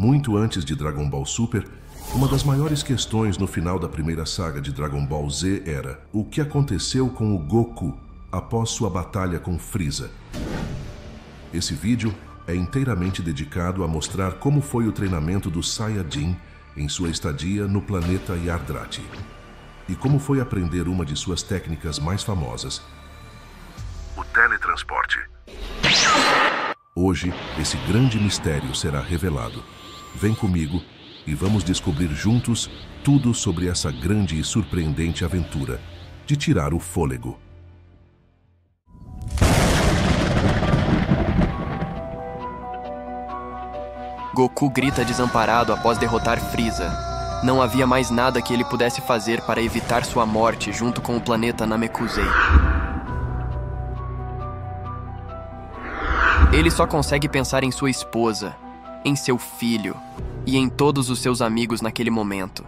Muito antes de Dragon Ball Super, uma das maiores questões no final da primeira saga de Dragon Ball Z era o que aconteceu com o Goku após sua batalha com Frieza. Esse vídeo é inteiramente dedicado a mostrar como foi o treinamento do Saiyajin em sua estadia no planeta Yardrati e como foi aprender uma de suas técnicas mais famosas, o teletransporte. Hoje, esse grande mistério será revelado. Vem comigo e vamos descobrir juntos tudo sobre essa grande e surpreendente aventura de tirar o fôlego. Goku grita desamparado após derrotar Frieza. Não havia mais nada que ele pudesse fazer para evitar sua morte junto com o planeta Namekusei. Ele só consegue pensar em sua esposa, em seu filho e em todos os seus amigos naquele momento.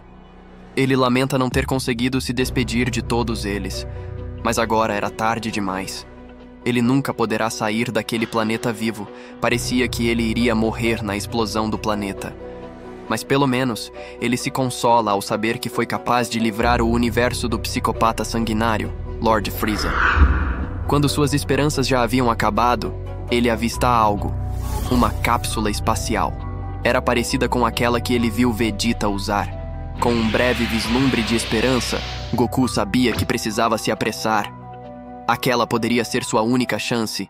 Ele lamenta não ter conseguido se despedir de todos eles, mas agora era tarde demais. Ele nunca poderá sair daquele planeta vivo. Parecia que ele iria morrer na explosão do planeta. Mas pelo menos, ele se consola ao saber que foi capaz de livrar o universo do psicopata sanguinário, Lord Frieza. Quando suas esperanças já haviam acabado, ele avista algo. Uma cápsula espacial. Era parecida com aquela que ele viu Vegeta usar. Com um breve vislumbre de esperança, Goku sabia que precisava se apressar. Aquela poderia ser sua única chance.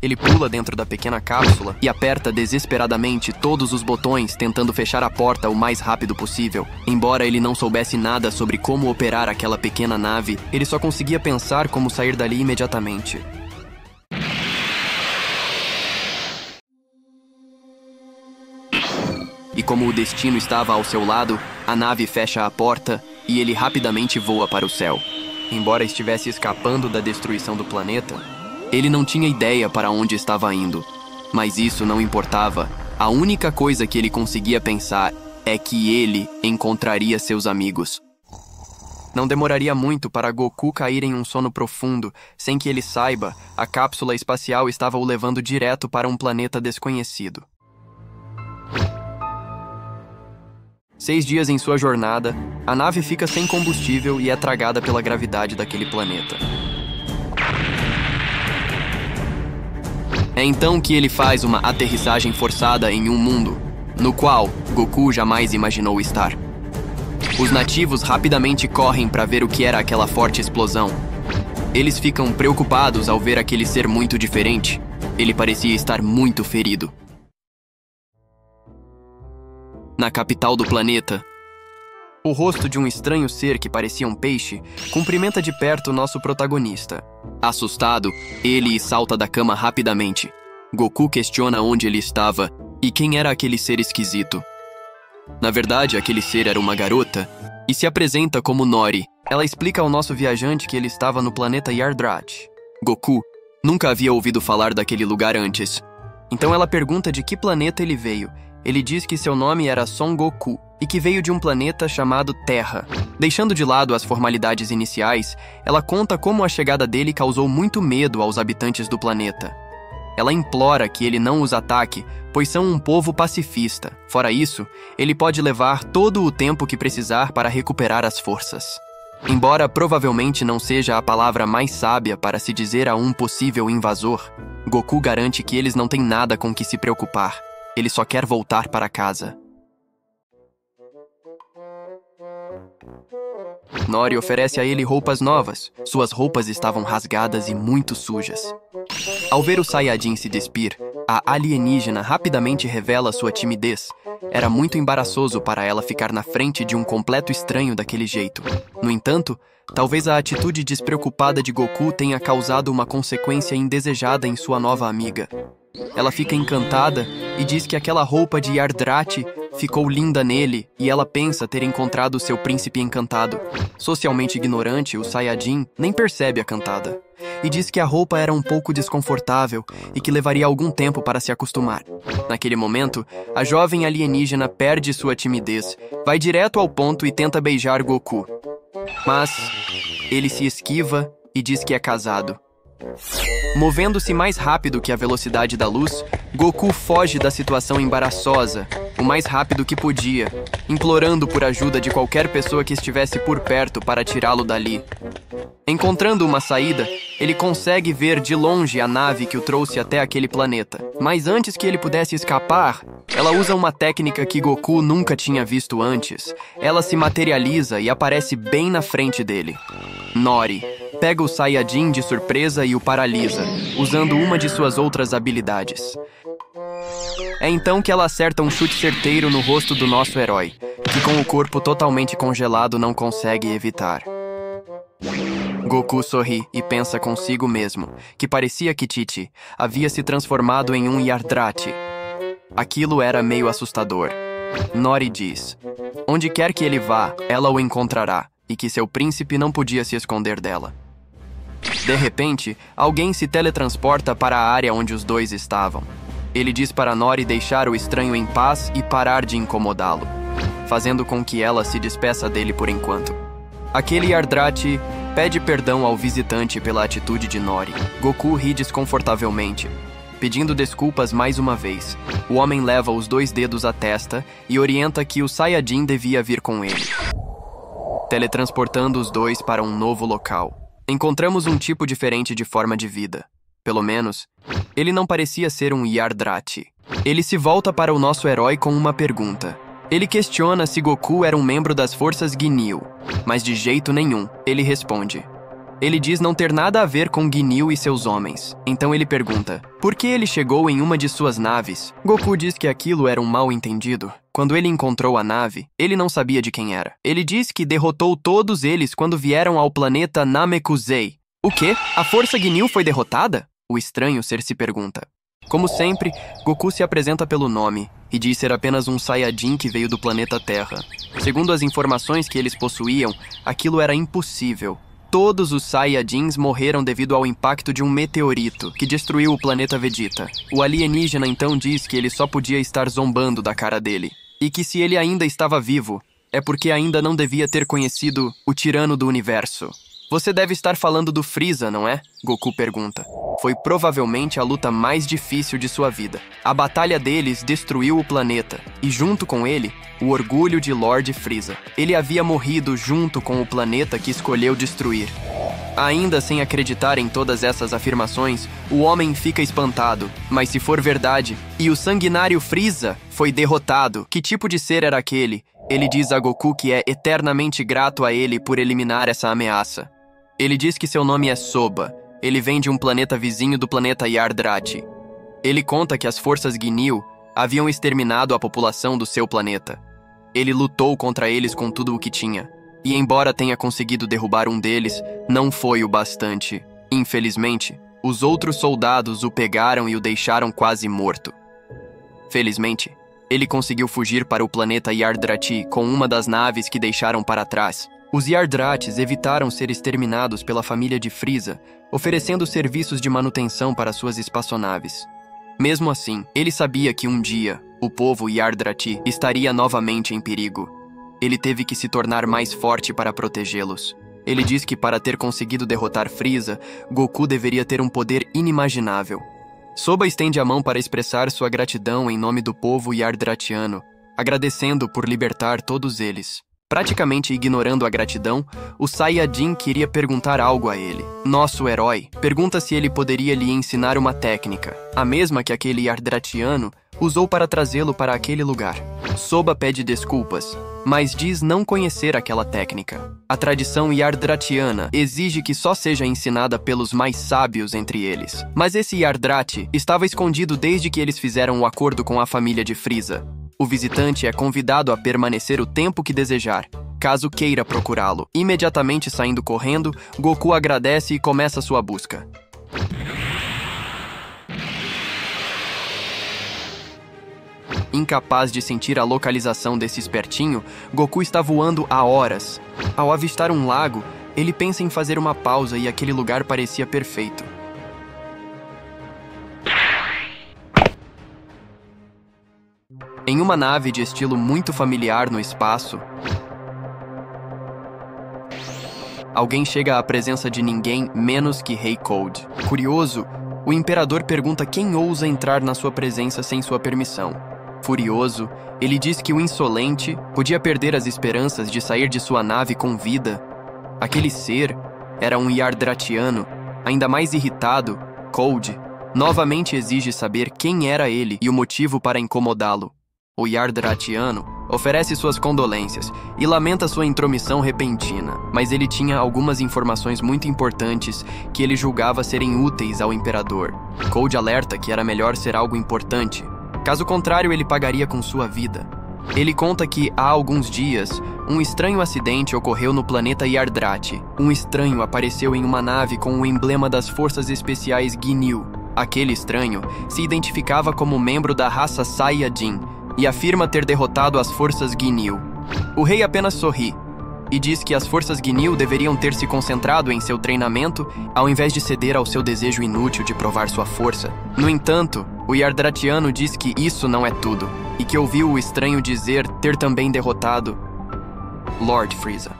Ele pula dentro da pequena cápsula e aperta desesperadamente todos os botões, tentando fechar a porta o mais rápido possível. Embora ele não soubesse nada sobre como operar aquela pequena nave, ele só conseguia pensar como sair dali imediatamente. E como o destino estava ao seu lado, a nave fecha a porta e ele rapidamente voa para o céu. Embora estivesse escapando da destruição do planeta, ele não tinha ideia para onde estava indo. Mas isso não importava. A única coisa que ele conseguia pensar é que ele encontraria seus amigos. Não demoraria muito para Goku cair em um sono profundo. Sem que ele saiba, a cápsula espacial estava o levando direto para um planeta desconhecido. 6 dias em sua jornada, a nave fica sem combustível e é tragada pela gravidade daquele planeta. É então que ele faz uma aterrissagem forçada em um mundo, no qual Goku jamais imaginou estar. Os nativos rapidamente correm para ver o que era aquela forte explosão. Eles ficam preocupados ao ver aquele ser muito diferente. Ele parecia estar muito ferido. Na capital do planeta, o rosto de um estranho ser que parecia um peixe cumprimenta de perto nosso protagonista. Assustado, ele salta da cama rapidamente. Goku questiona onde ele estava e quem era aquele ser esquisito. Na verdade, aquele ser era uma garota e se apresenta como Nori. Ela explica ao nosso viajante que ele estava no planeta Yardrati. Goku nunca havia ouvido falar daquele lugar antes. Então ela pergunta de que planeta ele veio. Ele diz que seu nome era Son Goku e que veio de um planeta chamado Terra. Deixando de lado as formalidades iniciais, ela conta como a chegada dele causou muito medo aos habitantes do planeta. Ela implora que ele não os ataque, pois são um povo pacifista. Fora isso, ele pode levar todo o tempo que precisar para recuperar as forças. Embora provavelmente não seja a palavra mais sábia para se dizer a um possível invasor, Goku garante que eles não têm nada com que se preocupar. Ele só quer voltar para casa. Nori oferece a ele roupas novas. Suas roupas estavam rasgadas e muito sujas. Ao ver o Saiyajin se despir, a alienígena rapidamente revela sua timidez. Era muito embaraçoso para ela ficar na frente de um completo estranho daquele jeito. No entanto, talvez a atitude despreocupada de Goku tenha causado uma consequência indesejada em sua nova amiga. Ela fica encantada e diz que aquela roupa de Yardrati ficou linda nele e ela pensa ter encontrado seu príncipe encantado. Socialmente ignorante, o Saiyajin nem percebe a cantada e diz que a roupa era um pouco desconfortável e que levaria algum tempo para se acostumar. Naquele momento, a jovem alienígena perde sua timidez, vai direto ao ponto e tenta beijar Goku. Mas ele se esquiva e diz que é casado. Movendo-se mais rápido que a velocidade da luz, Goku foge da situação embaraçosa, o mais rápido que podia, implorando por ajuda de qualquer pessoa que estivesse por perto para tirá-lo dali. Encontrando uma saída, ele consegue ver de longe a nave que o trouxe até aquele planeta. Mas antes que ele pudesse escapar, ela usa uma técnica que Goku nunca tinha visto antes. Ela se materializa e aparece bem na frente dele. Nori pega o Saiyajin de surpresa e o paralisa, usando uma de suas outras habilidades. É então que ela acerta um chute certeiro no rosto do nosso herói, que com o corpo totalmente congelado não consegue evitar. Goku sorri e pensa consigo mesmo, que parecia que Titi havia se transformado em um Yardrati. Aquilo era meio assustador. Nori diz: onde quer que ele vá, ela o encontrará, e que seu príncipe não podia se esconder dela. De repente, alguém se teletransporta para a área onde os dois estavam. Ele diz para Nori deixar o estranho em paz e parar de incomodá-lo, fazendo com que ela se despeça dele por enquanto. Aquele Yardrati pede perdão ao visitante pela atitude de Nori. Goku ri desconfortavelmente, pedindo desculpas mais uma vez. O homem leva os 2 dedos à testa e orienta que o Saiyajin devia vir com ele, teletransportando os dois para um novo local. Encontramos um tipo diferente de forma de vida. Pelo menos, ele não parecia ser um Yardrati. Ele se volta para o nosso herói com uma pergunta. Ele questiona se Goku era um membro das forças Ginyu, mas de jeito nenhum, ele responde. Ele diz não ter nada a ver com Ginyu e seus homens. Então ele pergunta, por que ele chegou em uma de suas naves? Goku diz que aquilo era um mal-entendido. Quando ele encontrou a nave, ele não sabia de quem era. Ele diz que derrotou todos eles quando vieram ao planeta Namekusei. O quê? A força Ginyu foi derrotada? O estranho ser se pergunta. Como sempre, Goku se apresenta pelo nome e diz ser apenas um Saiyajin que veio do planeta Terra. Segundo as informações que eles possuíam, aquilo era impossível. Todos os Saiyajins morreram devido ao impacto de um meteorito que destruiu o planeta Vegeta. O alienígena então diz que ele só podia estar zombando da cara dele, e que se ele ainda estava vivo, é porque ainda não devia ter conhecido o tirano do universo. Você deve estar falando do Frieza, não é? Goku pergunta. Foi provavelmente a luta mais difícil de sua vida. A batalha deles destruiu o planeta, e junto com ele, o orgulho de Lord Frieza. Ele havia morrido junto com o planeta que escolheu destruir. Ainda sem acreditar em todas essas afirmações, o homem fica espantado. Mas se for verdade, e o sanguinário Frieza foi derrotado, que tipo de ser era aquele? Ele diz a Goku que é eternamente grato a ele por eliminar essa ameaça. Ele diz que seu nome é Soba. Ele vem de um planeta vizinho do planeta Yardrati. Ele conta que as forças Ginyu haviam exterminado a população do seu planeta. Ele lutou contra eles com tudo o que tinha. E embora tenha conseguido derrubar um deles, não foi o bastante. Infelizmente, os outros soldados o pegaram e o deixaram quase morto. Felizmente, ele conseguiu fugir para o planeta Yardrati com uma das naves que deixaram para trás. Os Yardratis evitaram ser exterminados pela família de Frieza, oferecendo serviços de manutenção para suas espaçonaves. Mesmo assim, ele sabia que um dia, o povo Yardrati estaria novamente em perigo. Ele teve que se tornar mais forte para protegê-los. Ele diz que para ter conseguido derrotar Frieza, Goku deveria ter um poder inimaginável. Soba estende a mão para expressar sua gratidão em nome do povo Yardratiano, agradecendo por libertar todos eles. Praticamente ignorando a gratidão, o Saiyajin queria perguntar algo a ele. Nosso herói pergunta se ele poderia lhe ensinar uma técnica, a mesma que aquele Yardratiano usou para trazê-lo para aquele lugar. Soba pede desculpas, mas diz não conhecer aquela técnica. A tradição Yardratiana exige que só seja ensinada pelos mais sábios entre eles. Mas esse Yardrati estava escondido desde que eles fizeram o acordo com a família de Frieza. O visitante é convidado a permanecer o tempo que desejar, caso queira procurá-lo. Imediatamente saindo correndo, Goku agradece e começa sua busca. Incapaz de sentir a localização desse espertinho, Goku está voando há horas. Ao avistar um lago, ele pensa em fazer uma pausa e aquele lugar parecia perfeito. Em uma nave de estilo muito familiar no espaço, alguém chega à presença de ninguém menos que Rei Cold. Curioso, o imperador pergunta quem ousa entrar na sua presença sem sua permissão. Furioso, ele diz que o insolente podia perder as esperanças de sair de sua nave com vida. Aquele ser era um Yardratiano. Ainda mais irritado, Cold novamente exige saber quem era ele e o motivo para incomodá-lo. O Yardratiano oferece suas condolências e lamenta sua intromissão repentina, mas ele tinha algumas informações muito importantes que ele julgava serem úteis ao imperador. Cold alerta que era melhor ser algo importante. Caso contrário, ele pagaria com sua vida. Ele conta que, há alguns dias, um estranho acidente ocorreu no planeta Yardrati. Um estranho apareceu em uma nave com o emblema das Forças Especiais Ginyu. Aquele estranho se identificava como membro da raça Saiyajin e afirma ter derrotado as Forças Ginyu. O rei apenas sorri e diz que as Forças Ginyu deveriam ter se concentrado em seu treinamento ao invés de ceder ao seu desejo inútil de provar sua força. No entanto, o Yardratiano diz que isso não é tudo e que ouviu o estranho dizer ter também derrotado Lord Frieza.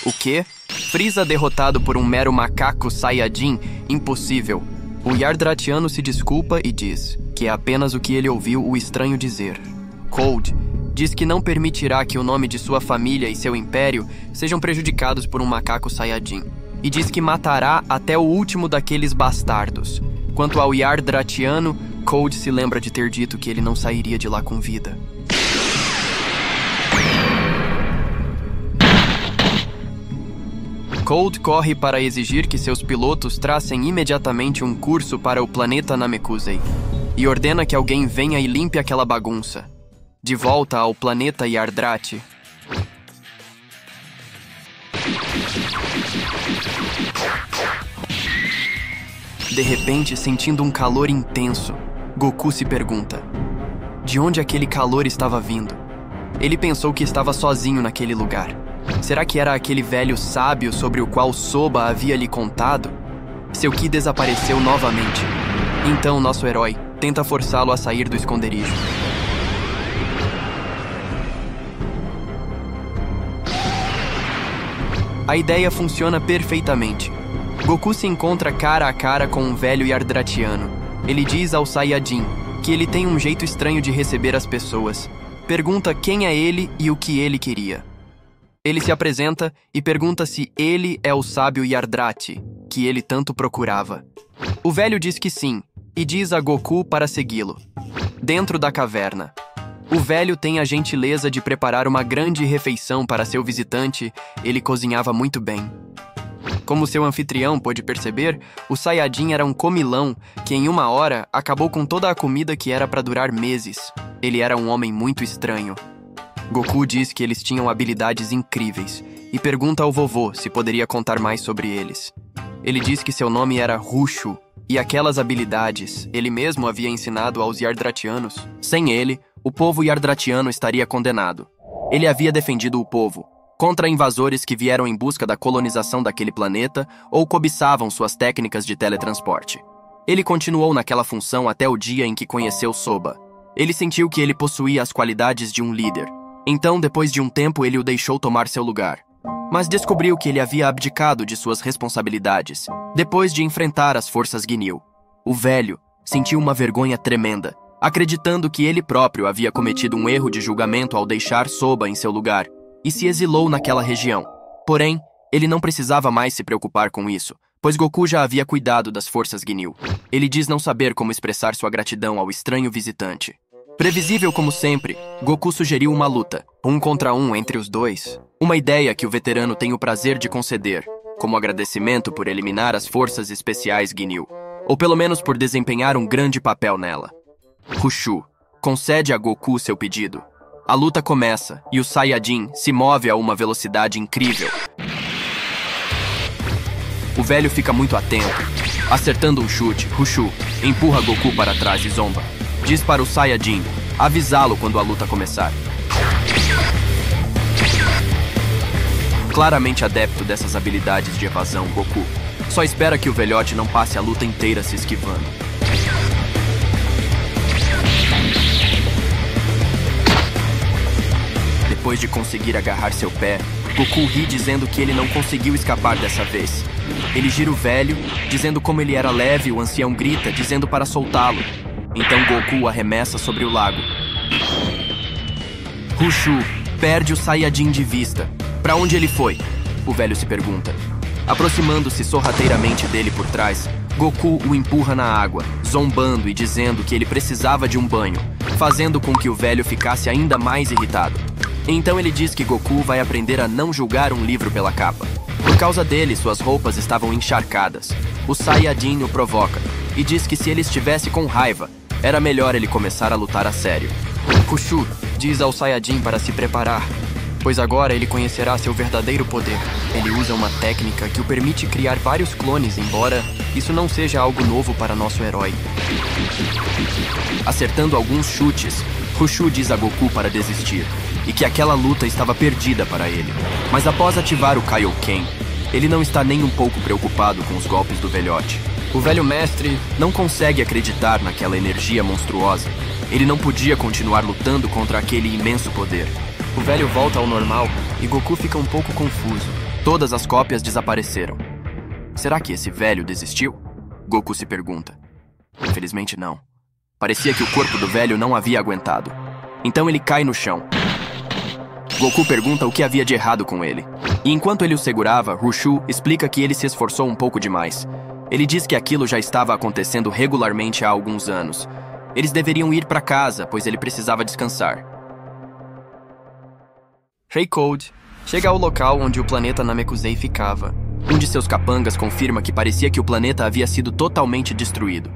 O quê? Frieza derrotado por um mero macaco Saiyajin? Impossível. O Yardratiano se desculpa e diz que é apenas o que ele ouviu o estranho dizer. Cold diz que não permitirá que o nome de sua família e seu império sejam prejudicados por um macaco Saiyajin, e diz que matará até o último daqueles bastardos. Quanto ao Yardratiano, Cold se lembra de ter dito que ele não sairia de lá com vida. Cold corre para exigir que seus pilotos tracem imediatamente um curso para o planeta Namekusei e ordena que alguém venha e limpe aquela bagunça. De volta ao planeta Yardrati. De repente, sentindo um calor intenso, Goku se pergunta: de onde aquele calor estava vindo? Ele pensou que estava sozinho naquele lugar. Será que era aquele velho sábio sobre o qual Soba havia lhe contado? Seu Ki desapareceu novamente. Então nosso herói tenta forçá-lo a sair do esconderijo. A ideia funciona perfeitamente. Goku se encontra cara a cara com um velho Yardratiano. Ele diz ao Saiyajin que ele tem um jeito estranho de receber as pessoas. Pergunta quem é ele e o que ele queria. Ele se apresenta e pergunta se ele é o sábio Yardrati, que ele tanto procurava. O velho diz que sim, e diz a Goku para segui-lo. Dentro da caverna, o velho tem a gentileza de preparar uma grande refeição para seu visitante. Ele cozinhava muito bem. Como seu anfitrião pôde perceber, o Saiyajin era um comilão que em uma hora acabou com toda a comida que era para durar meses. Ele era um homem muito estranho. Goku diz que eles tinham habilidades incríveis e pergunta ao vovô se poderia contar mais sobre eles. Ele diz que seu nome era Rushu e aquelas habilidades ele mesmo havia ensinado aos Yardratianos. Sem ele, o povo Yardratiano estaria condenado. Ele havia defendido o povo contra invasores que vieram em busca da colonização daquele planeta ou cobiçavam suas técnicas de teletransporte. Ele continuou naquela função até o dia em que conheceu Soba. Ele sentiu que ele possuía as qualidades de um líder. Então, depois de um tempo, ele o deixou tomar seu lugar. Mas descobriu que ele havia abdicado de suas responsabilidades, depois de enfrentar as forças Ginyu. O velho sentiu uma vergonha tremenda, acreditando que ele próprio havia cometido um erro de julgamento ao deixar Soba em seu lugar, e se exilou naquela região. Porém, ele não precisava mais se preocupar com isso, pois Goku já havia cuidado das forças Ginyu. Ele diz não saber como expressar sua gratidão ao estranho visitante. Previsível como sempre, Goku sugeriu uma luta, 1 contra 1 entre os dois. Uma ideia que o veterano tem o prazer de conceder, como agradecimento por eliminar as forças especiais Ginyu, ou pelo menos por desempenhar um grande papel nela. Rushu concede a Goku seu pedido. A luta começa e o Saiyajin se move a uma velocidade incrível. O velho fica muito atento. Acertando um chute, Rushu empurra Goku para trás e zomba. Diz para o Saiyajin avisá-lo quando a luta começar. Claramente adepto dessas habilidades de evasão, Goku só espera que o velhote não passe a luta inteira se esquivando. Depois de conseguir agarrar seu pé, Goku ri dizendo que ele não conseguiu escapar dessa vez. Ele gira o velho, dizendo como ele era leve, o ancião grita, dizendo para soltá-lo. Então Goku arremessa sobre o lago. Rushu perde o Saiyajin de vista. Para onde ele foi? O velho se pergunta. Aproximando-se sorrateiramente dele por trás, Goku o empurra na água, zombando e dizendo que ele precisava de um banho, fazendo com que o velho ficasse ainda mais irritado. Então ele diz que Goku vai aprender a não julgar um livro pela capa. Por causa dele, suas roupas estavam encharcadas. O Saiyajin o provoca e diz que se ele estivesse com raiva, era melhor ele começar a lutar a sério. Kushu diz ao Saiyajin para se preparar, pois agora ele conhecerá seu verdadeiro poder. Ele usa uma técnica que o permite criar vários clones, embora isso não seja algo novo para nosso herói. Acertando alguns chutes, Kushu diz a Goku para desistir, e que aquela luta estava perdida para ele. Mas após ativar o Kaioken, ele não está nem um pouco preocupado com os golpes do velhote. O velho mestre não consegue acreditar naquela energia monstruosa. Ele não podia continuar lutando contra aquele imenso poder. O velho volta ao normal e Goku fica um pouco confuso. Todas as cópias desapareceram. Será que esse velho desistiu? Goku se pergunta. Infelizmente não. Parecia que o corpo do velho não havia aguentado. Então ele cai no chão. Goku pergunta o que havia de errado com ele. E enquanto ele o segurava, Rushu explica que ele se esforçou um pouco demais. Ele diz que aquilo já estava acontecendo regularmente há alguns anos. Eles deveriam ir para casa, pois ele precisava descansar. Rei-Code chega ao local onde o planeta Namekusei ficava. Um de seus capangas confirma que parecia que o planeta havia sido totalmente destruído.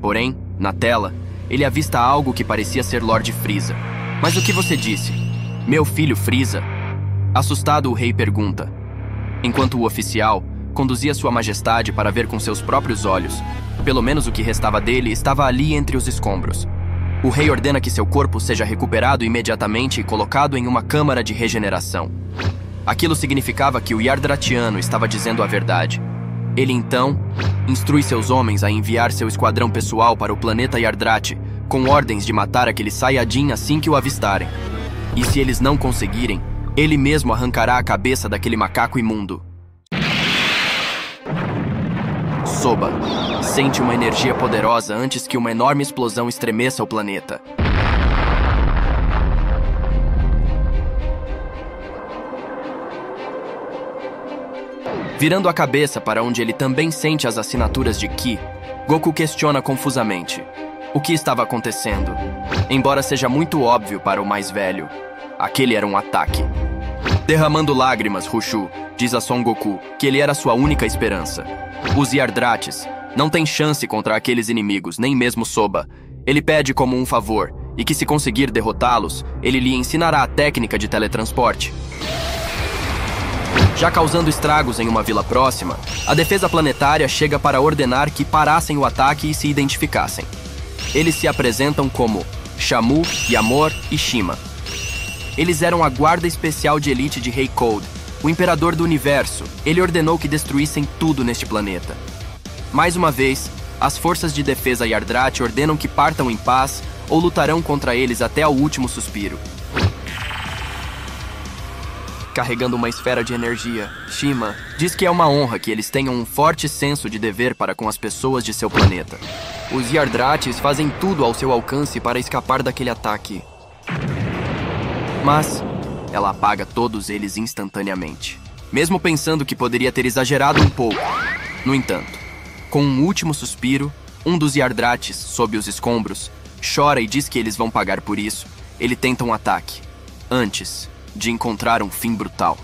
Porém, na tela, ele avista algo que parecia ser Lord Frieza. Mas o que você disse? Meu filho Frieza? Assustado, o rei pergunta. Enquanto o oficial conduzia sua majestade para ver com seus próprios olhos, pelo menos o que restava dele estava ali entre os escombros. O rei ordena que seu corpo seja recuperado imediatamente e colocado em uma câmara de regeneração. Aquilo significava que o Yardratiano estava dizendo a verdade. Ele então instrui seus homens a enviar seu esquadrão pessoal para o planeta Yardrati, com ordens de matar aquele Saiyajin assim que o avistarem. E se eles não conseguirem, ele mesmo arrancará a cabeça daquele macaco imundo. Soba sente uma energia poderosa antes que uma enorme explosão estremeça o planeta. Virando a cabeça para onde ele também sente as assinaturas de Ki, Goku questiona confusamente o que estava acontecendo. Embora seja muito óbvio para o mais velho, aquele era um ataque. Derramando lágrimas, Rushu diz a Son Goku que ele era sua única esperança. Os Yardratis não têm chance contra aqueles inimigos, nem mesmo Soba. Ele pede como um favor, e que se conseguir derrotá-los, ele lhe ensinará a técnica de teletransporte. Já causando estragos em uma vila próxima, a defesa planetária chega para ordenar que parassem o ataque e se identificassem. Eles se apresentam como Shamu, Yamor e Shima. Eles eram a guarda especial de elite de Rei-Code, o imperador do universo. Ele ordenou que destruíssem tudo neste planeta. Mais uma vez, as forças de defesa Yardrati ordenam que partam em paz ou lutarão contra eles até o último suspiro. Carregando uma esfera de energia, Shima diz que é uma honra que eles tenham um forte senso de dever para com as pessoas de seu planeta. Os Yardratis fazem tudo ao seu alcance para escapar daquele ataque. Mas ela apaga todos eles instantaneamente, mesmo pensando que poderia ter exagerado um pouco. No entanto, com um último suspiro, um dos Yardratis, sob os escombros, chora e diz que eles vão pagar por isso. Ele tenta um ataque, antes de encontrar um fim brutal.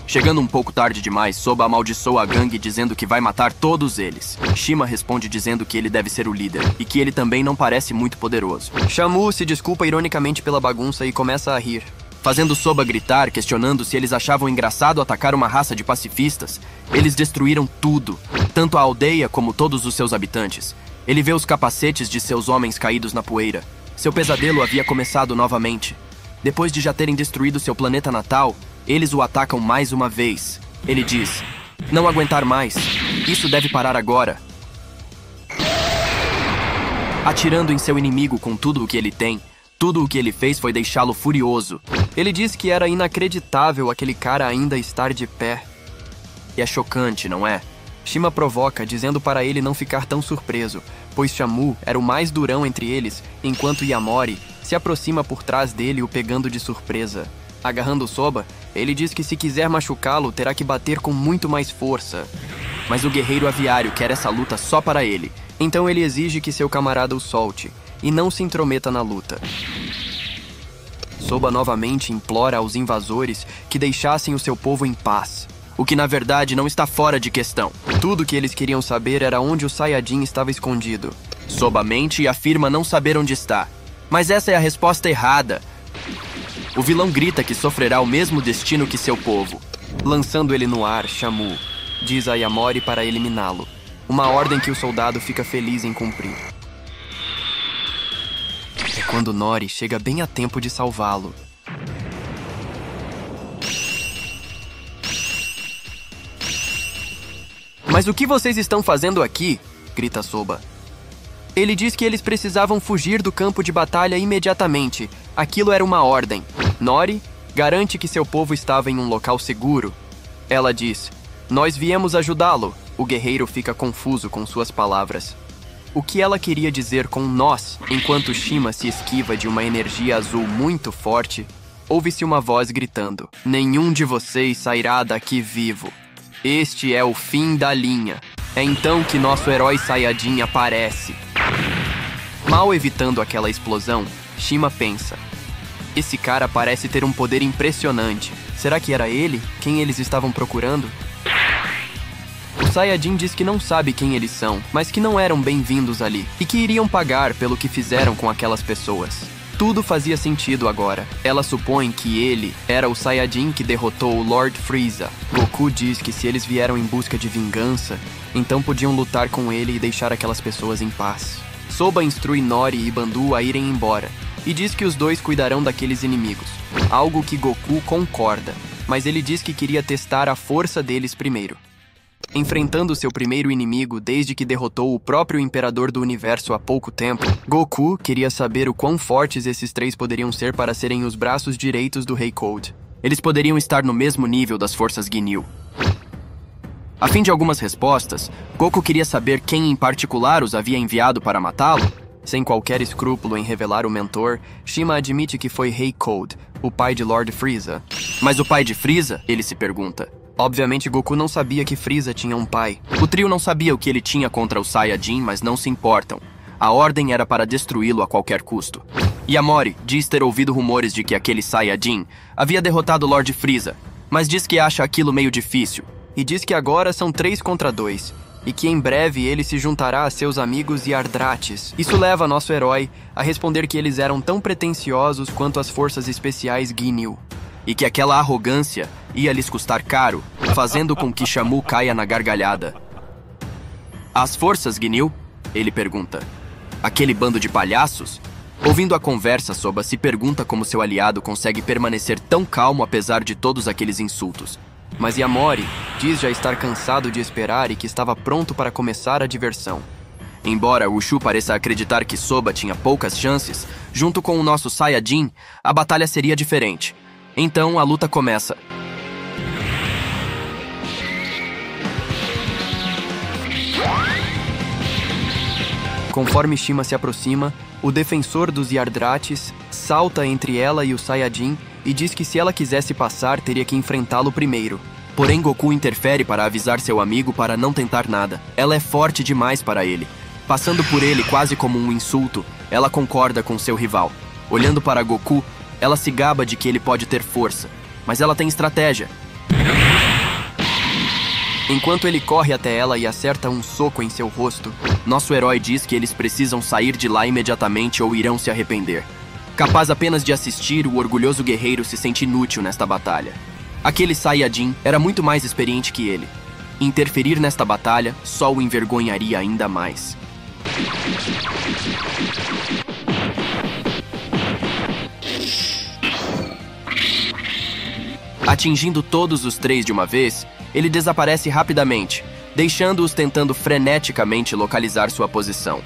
Chegando um pouco tarde demais, Soba amaldiçoa a gangue dizendo que vai matar todos eles. Shima responde dizendo que ele deve ser o líder e que ele também não parece muito poderoso. Shamu se desculpa ironicamente pela bagunça e começa a rir, fazendo Soba gritar, questionando se eles achavam engraçado atacar uma raça de pacifistas. Eles destruíram tudo, tanto a aldeia como todos os seus habitantes. Ele vê os capacetes de seus homens caídos na poeira. Seu pesadelo havia começado novamente. Depois de já terem destruído seu planeta natal, eles o atacam mais uma vez. Ele diz: não aguentar mais. Isso deve parar agora. Atirando em seu inimigo com tudo o que ele tem, Tudo o que ele fez foi deixá-lo furioso. Ele disse que era inacreditável aquele cara ainda estar de pé. E é chocante, não é? Shima provoca, dizendo para ele não ficar tão surpreso, pois Shamu era o mais durão entre eles, enquanto Yamori se aproxima por trás dele, o pegando de surpresa. Agarrando Soba, ele diz que se quiser machucá-lo, terá que bater com muito mais força. Mas o guerreiro aviário quer essa luta só para ele, então ele exige que seu camarada o solte e não se intrometa na luta. Soba novamente implora aos invasores que deixassem o seu povo em paz, o que na verdade não está fora de questão. Tudo que eles queriam saber era onde o Saiyajin estava escondido. Soba mente e afirma não saber onde está, mas essa é a resposta errada. O vilão grita que sofrerá o mesmo destino que seu povo. Lançando ele no ar, Shamu diz a Yamori para eliminá-lo, uma ordem que o soldado fica feliz em cumprir. É quando Nori chega bem a tempo de salvá-lo. Mas o que vocês estão fazendo aqui? Grita Soba. Ele diz que eles precisavam fugir do campo de batalha imediatamente. Aquilo era uma ordem. Nori garante que seu povo estava em um local seguro. Ela diz: nós viemos ajudá-lo. O guerreiro fica confuso com suas palavras. O que ela queria dizer com nós? Enquanto Shima se esquiva de uma energia azul muito forte, ouve-se uma voz gritando: nenhum de vocês sairá daqui vivo. Este é o fim da linha. É então que nosso herói Saiyajin aparece. Mal evitando aquela explosão, Shima pensa: esse cara parece ter um poder impressionante. Será que era ele quem eles estavam procurando? O Saiyajin diz que não sabe quem eles são, mas que não eram bem-vindos ali e que iriam pagar pelo que fizeram com aquelas pessoas. Tudo fazia sentido agora. Ela supõe que ele era o Saiyajin que derrotou o Lord Frieza. Goku diz que se eles vieram em busca de vingança, então podiam lutar com ele e deixar aquelas pessoas em paz. Soba instrui Nori e Bandu a irem embora e diz que os dois cuidarão daqueles inimigos, algo que Goku concorda, mas ele diz que queria testar a força deles primeiro. Enfrentando seu primeiro inimigo desde que derrotou o próprio Imperador do Universo há pouco tempo, Goku queria saber o quão fortes esses três poderiam ser para serem os braços direitos do Rei Cold. Eles poderiam estar no mesmo nível das forças Ginyu. A fim de algumas respostas, Goku queria saber quem em particular os havia enviado para matá-lo. Sem qualquer escrúpulo em revelar o mentor, Shima admite que foi Rei Cold, o pai de Lord Frieza. Mas o pai de Frieza? Ele se pergunta. Obviamente, Goku não sabia que Frieza tinha um pai. O trio não sabia o que ele tinha contra o Saiyajin, mas não se importam. A ordem era para destruí-lo a qualquer custo. Yamori diz ter ouvido rumores de que aquele Saiyajin havia derrotado Lord Frieza, mas diz que acha aquilo meio difícil. E diz que agora são 3 contra 2, e que em breve ele se juntará a seus amigos Yardrates. Isso leva nosso herói a responder que eles eram tão pretensiosos quanto as forças especiais Ginyu, e que aquela arrogância ia lhes custar caro, fazendo com que Shamu caia na gargalhada. As forças Ginyu? Ele pergunta. Aquele bando de palhaços? Ouvindo a conversa, Soba se pergunta como seu aliado consegue permanecer tão calmo apesar de todos aqueles insultos. Mas Yamori diz já estar cansado de esperar e que estava pronto para começar a diversão. Embora Ushu pareça acreditar que Soba tinha poucas chances, junto com o nosso Saiyajin, a batalha seria diferente. Então a luta começa. Conforme Shima se aproxima, o defensor dos Yardrates salta entre ela e o Saiyajin e diz que se ela quisesse passar, teria que enfrentá-lo primeiro. Porém, Goku interfere para avisar seu amigo para não tentar nada. Ela é forte demais para ele. Passando por ele quase como um insulto, ela concorda com seu rival. Olhando para Goku, ela se gaba de que ele pode ter força, mas ela tem estratégia. Enquanto ele corre até ela e acerta um soco em seu rosto, nosso herói diz que eles precisam sair de lá imediatamente ou irão se arrepender. Capaz apenas de assistir, o orgulhoso guerreiro se sente inútil nesta batalha. Aquele Saiyajin era muito mais experiente que ele. Interferir nesta batalha só o envergonharia ainda mais. Atingindo todos os 3 de uma vez, ele desaparece rapidamente, deixando-os tentando freneticamente localizar sua posição.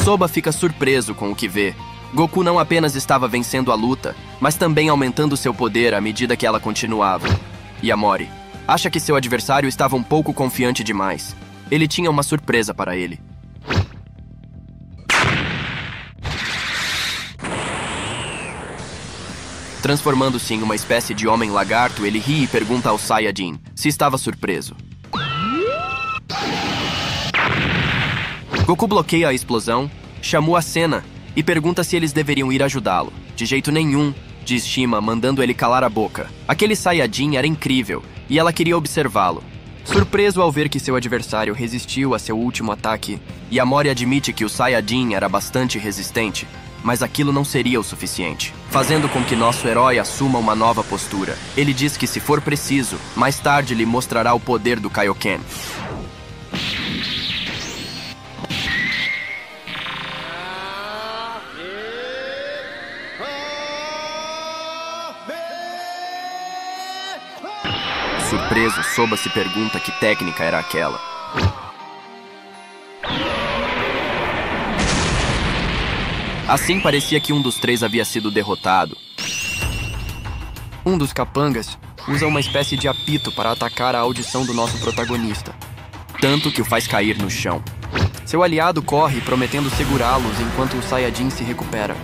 Soba fica surpreso com o que vê. Goku não apenas estava vencendo a luta, mas também aumentando seu poder à medida que ela continuava. Yamori acha que seu adversário estava um pouco confiante demais. Ele tinha uma surpresa para ele. Transformando-se em uma espécie de homem-lagarto, ele ri e pergunta ao Saiyajin se estava surpreso. Goku bloqueia a explosão, Shamu acena e pergunta se eles deveriam ir ajudá-lo. De jeito nenhum, diz Shima, mandando ele calar a boca. Aquele Saiyajin era incrível e ela queria observá-lo. Surpreso ao ver que seu adversário resistiu a seu último ataque, Yamori admite que o Saiyajin era bastante resistente, mas aquilo não seria o suficiente, fazendo com que nosso herói assuma uma nova postura. Ele diz que, se for preciso, mais tarde lhe mostrará o poder do Kaioken. Surpreso, Soba se pergunta que técnica era aquela. Assim, parecia que um dos três havia sido derrotado. Um dos capangas usa uma espécie de apito para atacar a audição do nosso protagonista, tanto que o faz cair no chão. Seu aliado corre, prometendo segurá-los enquanto o Saiyajin se recupera.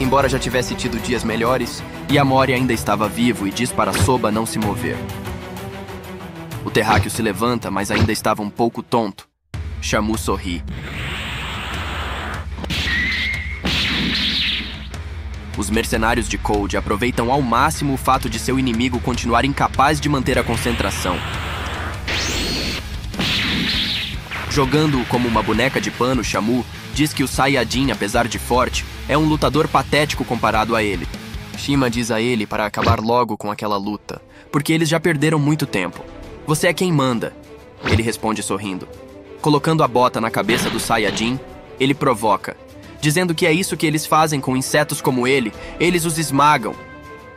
Embora já tivesse tido dias melhores, Yamori ainda estava vivo e diz para Soba não se mover. O terráqueo se levanta, mas ainda estava um pouco tonto. Shamu sorri. Os mercenários de Cold aproveitam ao máximo o fato de seu inimigo continuar incapaz de manter a concentração. Jogando-o como uma boneca de pano, Shamu diz que o Saiyajin, apesar de forte, é um lutador patético comparado a ele. Shima diz a ele para acabar logo com aquela luta, porque eles já perderam muito tempo. Você é quem manda, ele responde sorrindo. Colocando a bota na cabeça do Saiyajin, ele provoca, dizendo que é isso que eles fazem com insetos como ele, eles os esmagam.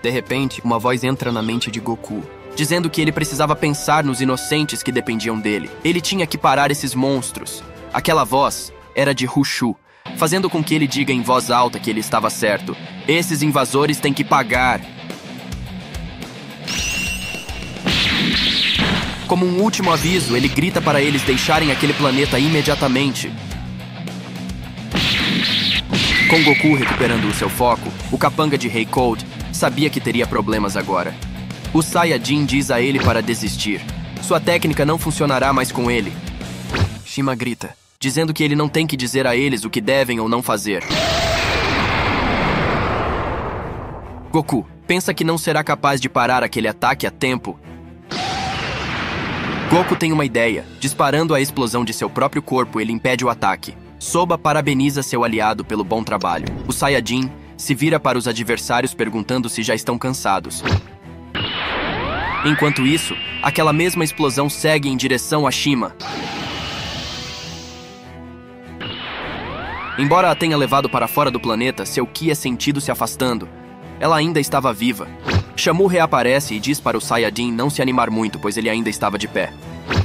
De repente, uma voz entra na mente de Goku, dizendo que ele precisava pensar nos inocentes que dependiam dele. Ele tinha que parar esses monstros. Aquela voz era de Hushu, fazendo com que ele diga em voz alta que ele estava certo. Esses invasores têm que pagar. Como um último aviso, ele grita para eles deixarem aquele planeta imediatamente. Com Goku recuperando o seu foco, o capanga de Rei Cold sabia que teria problemas agora. O Saiyajin diz a ele para desistir. Sua técnica não funcionará mais com ele. Shima grita, dizendo que ele não tem que dizer a eles o que devem ou não fazer. Goku pensa que não será capaz de parar aquele ataque a tempo. Goku tem uma ideia. Disparando a explosão de seu próprio corpo, ele impede o ataque. Soba parabeniza seu aliado pelo bom trabalho. O Saiyajin se vira para os adversários perguntando se já estão cansados. Enquanto isso, aquela mesma explosão segue em direção a Shima. Embora a tenha levado para fora do planeta, seu ki é sentido se afastando. Ela ainda estava viva. Shamu reaparece e diz para o Saiyajin não se animar muito, pois ele ainda estava de pé.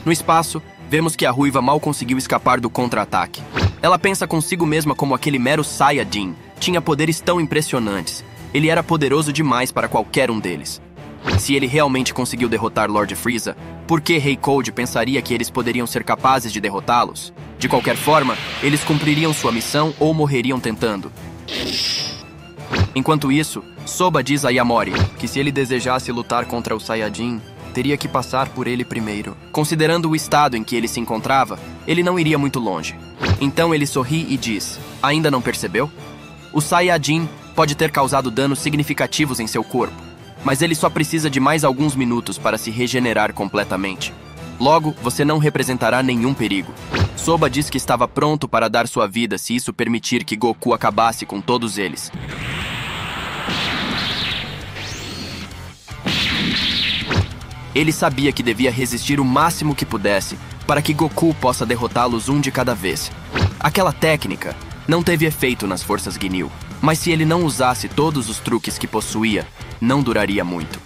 No espaço, vemos que a ruiva mal conseguiu escapar do contra-ataque. Ela pensa consigo mesma como aquele mero Saiyajin tinha poderes tão impressionantes. Ele era poderoso demais para qualquer um deles. Se ele realmente conseguiu derrotar Lord Frieza, por que Rei Cold pensaria que eles poderiam ser capazes de derrotá-los? De qualquer forma, eles cumpririam sua missão ou morreriam tentando. Enquanto isso, Soba diz a Yamori que se ele desejasse lutar contra o Saiyajin, teria que passar por ele primeiro. Considerando o estado em que ele se encontrava, ele não iria muito longe. Então ele sorri e diz, ainda não percebeu? O Saiyajin pode ter causado danos significativos em seu corpo, mas ele só precisa de mais alguns minutos para se regenerar completamente. Logo, você não representará nenhum perigo. Soba diz que estava pronto para dar sua vida se isso permitir que Goku acabasse com todos eles. Ele sabia que devia resistir o máximo que pudesse para que Goku possa derrotá-los um de cada vez. Aquela técnica não teve efeito nas forças Ginyu, mas se ele não usasse todos os truques que possuía, não duraria muito.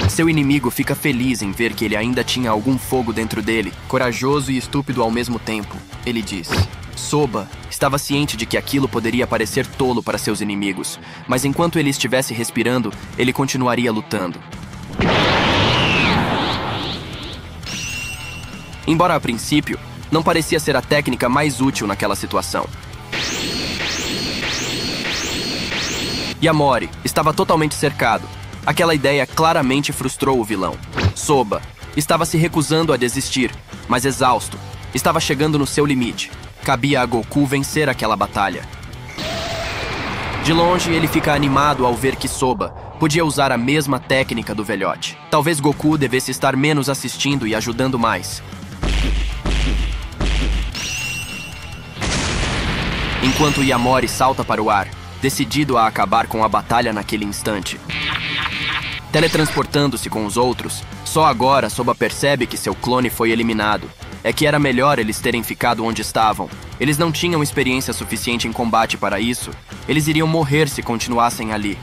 Seu inimigo fica feliz em ver que ele ainda tinha algum fogo dentro dele, corajoso e estúpido ao mesmo tempo. Ele diz: Soba estava ciente de que aquilo poderia parecer tolo para seus inimigos, mas enquanto ele estivesse respirando, ele continuaria lutando. Embora a princípio, não parecia ser a técnica mais útil naquela situação. Yamori estava totalmente cercado. Aquela ideia claramente frustrou o vilão. Soba estava se recusando a desistir, mas exausto, estava chegando no seu limite. Cabia a Goku vencer aquela batalha. De longe, ele fica animado ao ver que Soba podia usar a mesma técnica do velhote. Talvez Goku devesse estar menos assistindo e ajudando mais. Enquanto Yamori salta para o ar, decidido a acabar com a batalha naquele instante. Teletransportando-se com os outros, só agora Soba percebe que seu clone foi eliminado. É que era melhor eles terem ficado onde estavam. Eles não tinham experiência suficiente em combate para isso. Eles iriam morrer se continuassem ali.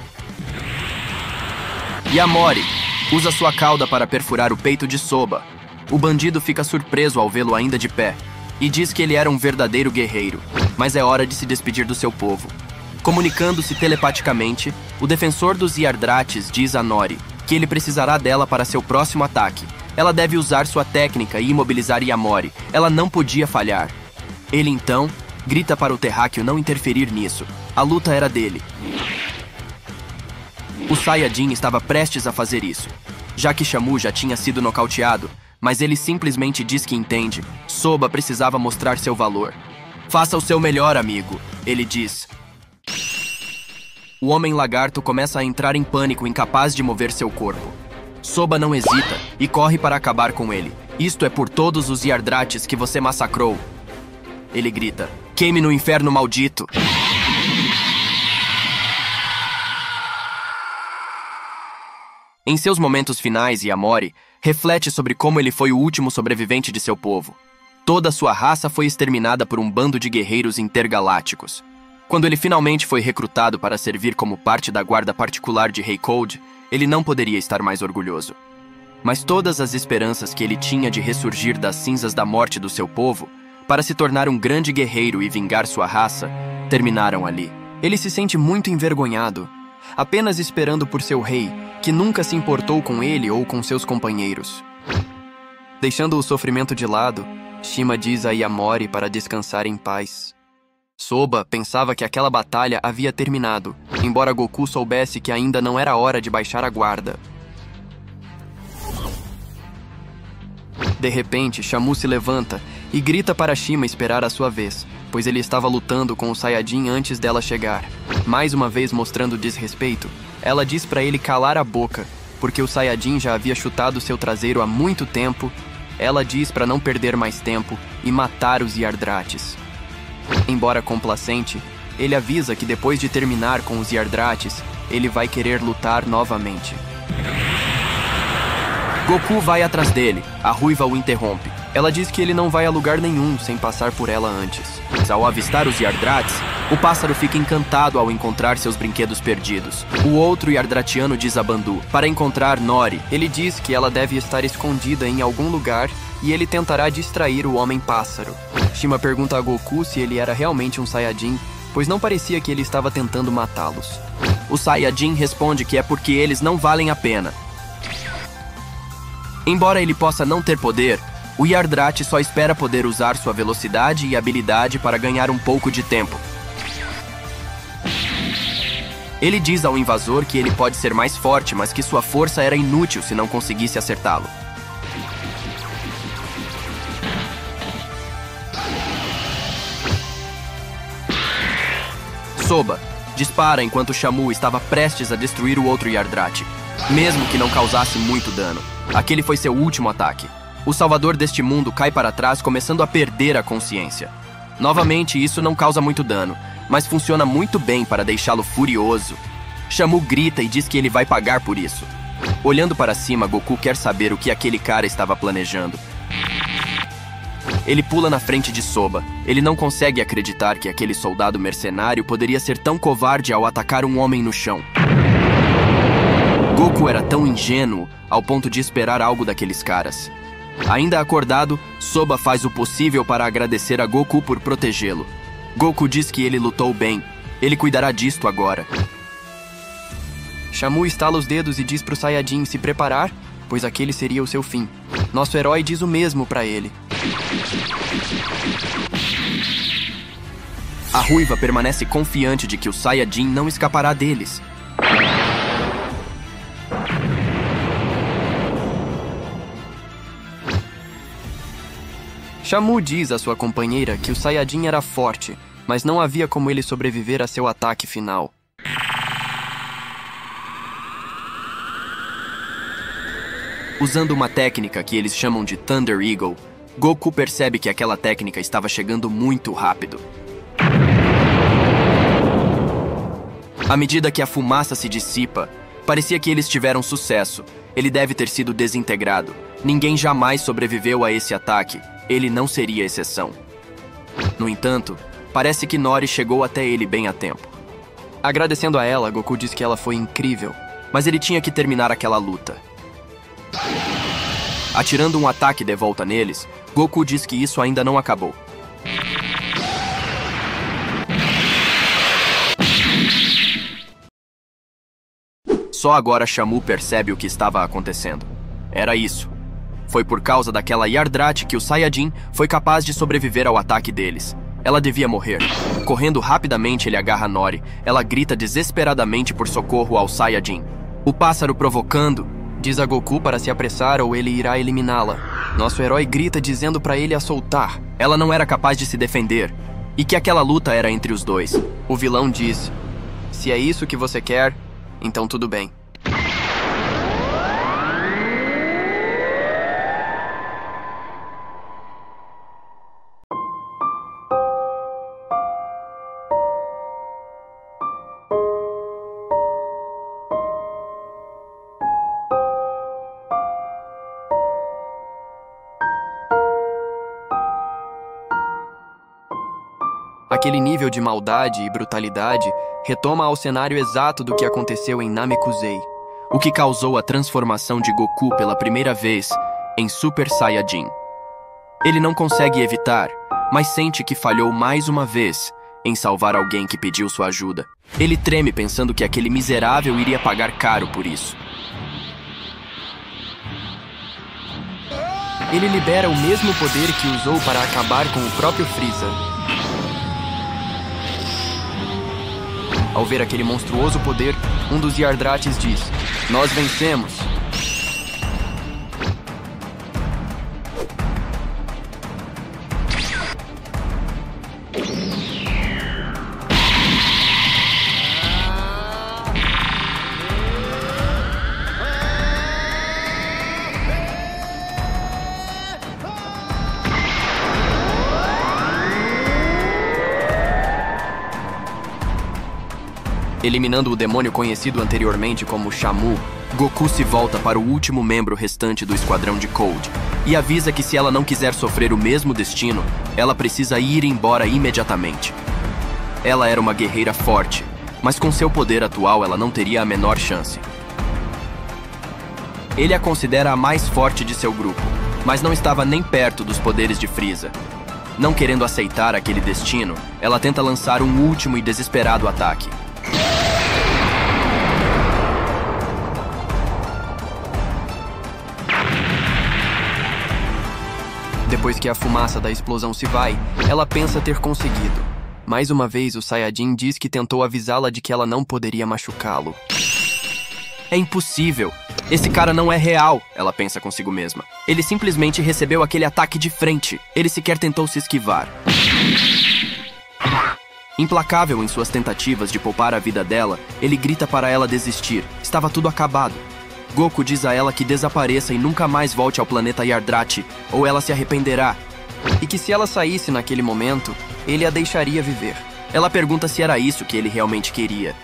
Yamori usa sua cauda para perfurar o peito de Soba. O bandido fica surpreso ao vê-lo ainda de pé e diz que ele era um verdadeiro guerreiro, mas é hora de se despedir do seu povo. Comunicando-se telepaticamente, o defensor dos Yardrates diz a Nori que ele precisará dela para seu próximo ataque. Ela deve usar sua técnica e imobilizar Yamori. Ela não podia falhar. Ele então grita para o terráqueo não interferir nisso. A luta era dele. O Saiyajin estava prestes a fazer isso, já que Shamu já tinha sido nocauteado, mas ele simplesmente diz que entende. Soba precisava mostrar seu valor. Faça o seu melhor, amigo, ele diz. O Homem Lagarto começa a entrar em pânico, incapaz de mover seu corpo. Soba não hesita e corre para acabar com ele. Isto é por todos os Yardrates que você massacrou. Ele grita: queime no inferno maldito! Em seus momentos finais, Yamori reflete sobre como ele foi o último sobrevivente de seu povo. Toda sua raça foi exterminada por um bando de guerreiros intergalácticos. Quando ele finalmente foi recrutado para servir como parte da guarda particular de Rei Cold, ele não poderia estar mais orgulhoso. Mas todas as esperanças que ele tinha de ressurgir das cinzas da morte do seu povo, para se tornar um grande guerreiro e vingar sua raça, terminaram ali. Ele se sente muito envergonhado, apenas esperando por seu rei, que nunca se importou com ele ou com seus companheiros. Deixando o sofrimento de lado, Shima diz a Yamori para descansar em paz. Soba pensava que aquela batalha havia terminado, embora Goku soubesse que ainda não era hora de baixar a guarda. De repente, Shamu se levanta e grita para Shima esperar a sua vez, pois ele estava lutando com o Saiyajin antes dela chegar. Mais uma vez mostrando desrespeito, ela diz para ele calar a boca, porque o Saiyajin já havia chutado seu traseiro há muito tempo. Ela diz para não perder mais tempo e matar os Yardrates. Embora complacente, ele avisa que depois de terminar com os Yardrates, ele vai querer lutar novamente. Goku vai atrás dele, a ruiva o interrompe. Ela diz que ele não vai a lugar nenhum sem passar por ela antes. Mas ao avistar os Yardrates, o pássaro fica encantado ao encontrar seus brinquedos perdidos. O outro Yardratiano diz a Bandu para encontrar Nori. Ele diz que ela deve estar escondida em algum lugar e ele tentará distrair o Homem-Pássaro. Shima pergunta a Goku se ele era realmente um Saiyajin, pois não parecia que ele estava tentando matá-los. O Saiyajin responde que é porque eles não valem a pena. Embora ele possa não ter poder, o Yardrate só espera poder usar sua velocidade e habilidade para ganhar um pouco de tempo. Ele diz ao invasor que ele pode ser mais forte, mas que sua força era inútil se não conseguisse acertá-lo. Soba dispara enquanto Shamu estava prestes a destruir o outro Yardrate, mesmo que não causasse muito dano. Aquele foi seu último ataque. O salvador deste mundo cai para trás, começando a perder a consciência. Novamente, isso não causa muito dano, mas funciona muito bem para deixá-lo furioso. Shamu grita e diz que ele vai pagar por isso. Olhando para cima, Goku quer saber o que aquele cara estava planejando. Ele pula na frente de Soba. Ele não consegue acreditar que aquele soldado mercenário poderia ser tão covarde ao atacar um homem no chão. Goku era tão ingênuo ao ponto de esperar algo daqueles caras. Ainda acordado, Soba faz o possível para agradecer a Goku por protegê-lo. Goku diz que ele lutou bem. Ele cuidará disto agora. Shamu estala os dedos e diz pro Saiyajin se preparar, pois aquele seria o seu fim. Nosso herói diz o mesmo para ele. A ruiva permanece confiante de que o Saiyajin não escapará deles. Shamu diz à sua companheira que o Saiyajin era forte, mas não havia como ele sobreviver a seu ataque final. Usando uma técnica que eles chamam de Thunder Eagle, Goku percebe que aquela técnica estava chegando muito rápido. À medida que a fumaça se dissipa, parecia que eles tiveram sucesso. Ele deve ter sido desintegrado. Ninguém jamais sobreviveu a esse ataque. Ele não seria exceção. No entanto, parece que Nori chegou até ele bem a tempo. Agradecendo a ela, Goku diz que ela foi incrível, mas ele tinha que terminar aquela luta. Atirando um ataque de volta neles, Goku diz que isso ainda não acabou. Só agora Shamu percebe o que estava acontecendo. Era isso. Foi por causa daquela Yardrat que o Saiyajin foi capaz de sobreviver ao ataque deles. Ela devia morrer. Correndo rapidamente, ele agarra Nori. Ela grita desesperadamente por socorro ao Saiyajin. O pássaro provocando, diz a Goku para se apressar ou ele irá eliminá-la. Nosso herói grita dizendo para ele a soltar. Ela não era capaz de se defender. E que aquela luta era entre os dois. O vilão diz: se é isso que você quer, então tudo bem. Aquele nível de maldade e brutalidade retoma ao cenário exato do que aconteceu em Namekusei, o que causou a transformação de Goku pela primeira vez em Super Saiyajin. Ele não consegue evitar, mas sente que falhou mais uma vez em salvar alguém que pediu sua ajuda. Ele treme pensando que aquele miserável iria pagar caro por isso. Ele libera o mesmo poder que usou para acabar com o próprio Freeza. Ao ver aquele monstruoso poder, um dos Yardrats diz: nós vencemos. Eliminando o demônio conhecido anteriormente como Shamu, Goku se volta para o último membro restante do esquadrão de Cold e avisa que se ela não quiser sofrer o mesmo destino, ela precisa ir embora imediatamente. Ela era uma guerreira forte, mas com seu poder atual ela não teria a menor chance. Ele a considera a mais forte de seu grupo, mas não estava nem perto dos poderes de Freeza. Não querendo aceitar aquele destino, ela tenta lançar um último e desesperado ataque. Depois que a fumaça da explosão se vai, ela pensa ter conseguido. Mais uma vez, o Saiyajin diz que tentou avisá-la de que ela não poderia machucá-lo. É impossível. Esse cara não é real, ela pensa consigo mesma. Ele simplesmente recebeu aquele ataque de frente. Ele sequer tentou se esquivar. Implacável em suas tentativas de poupar a vida dela, ele grita para ela desistir. Estava tudo acabado. Goku diz a ela que desapareça e nunca mais volte ao planeta Yardrat, ou ela se arrependerá. E que se ela saísse naquele momento, ele a deixaria viver. Ela pergunta se era isso que ele realmente queria,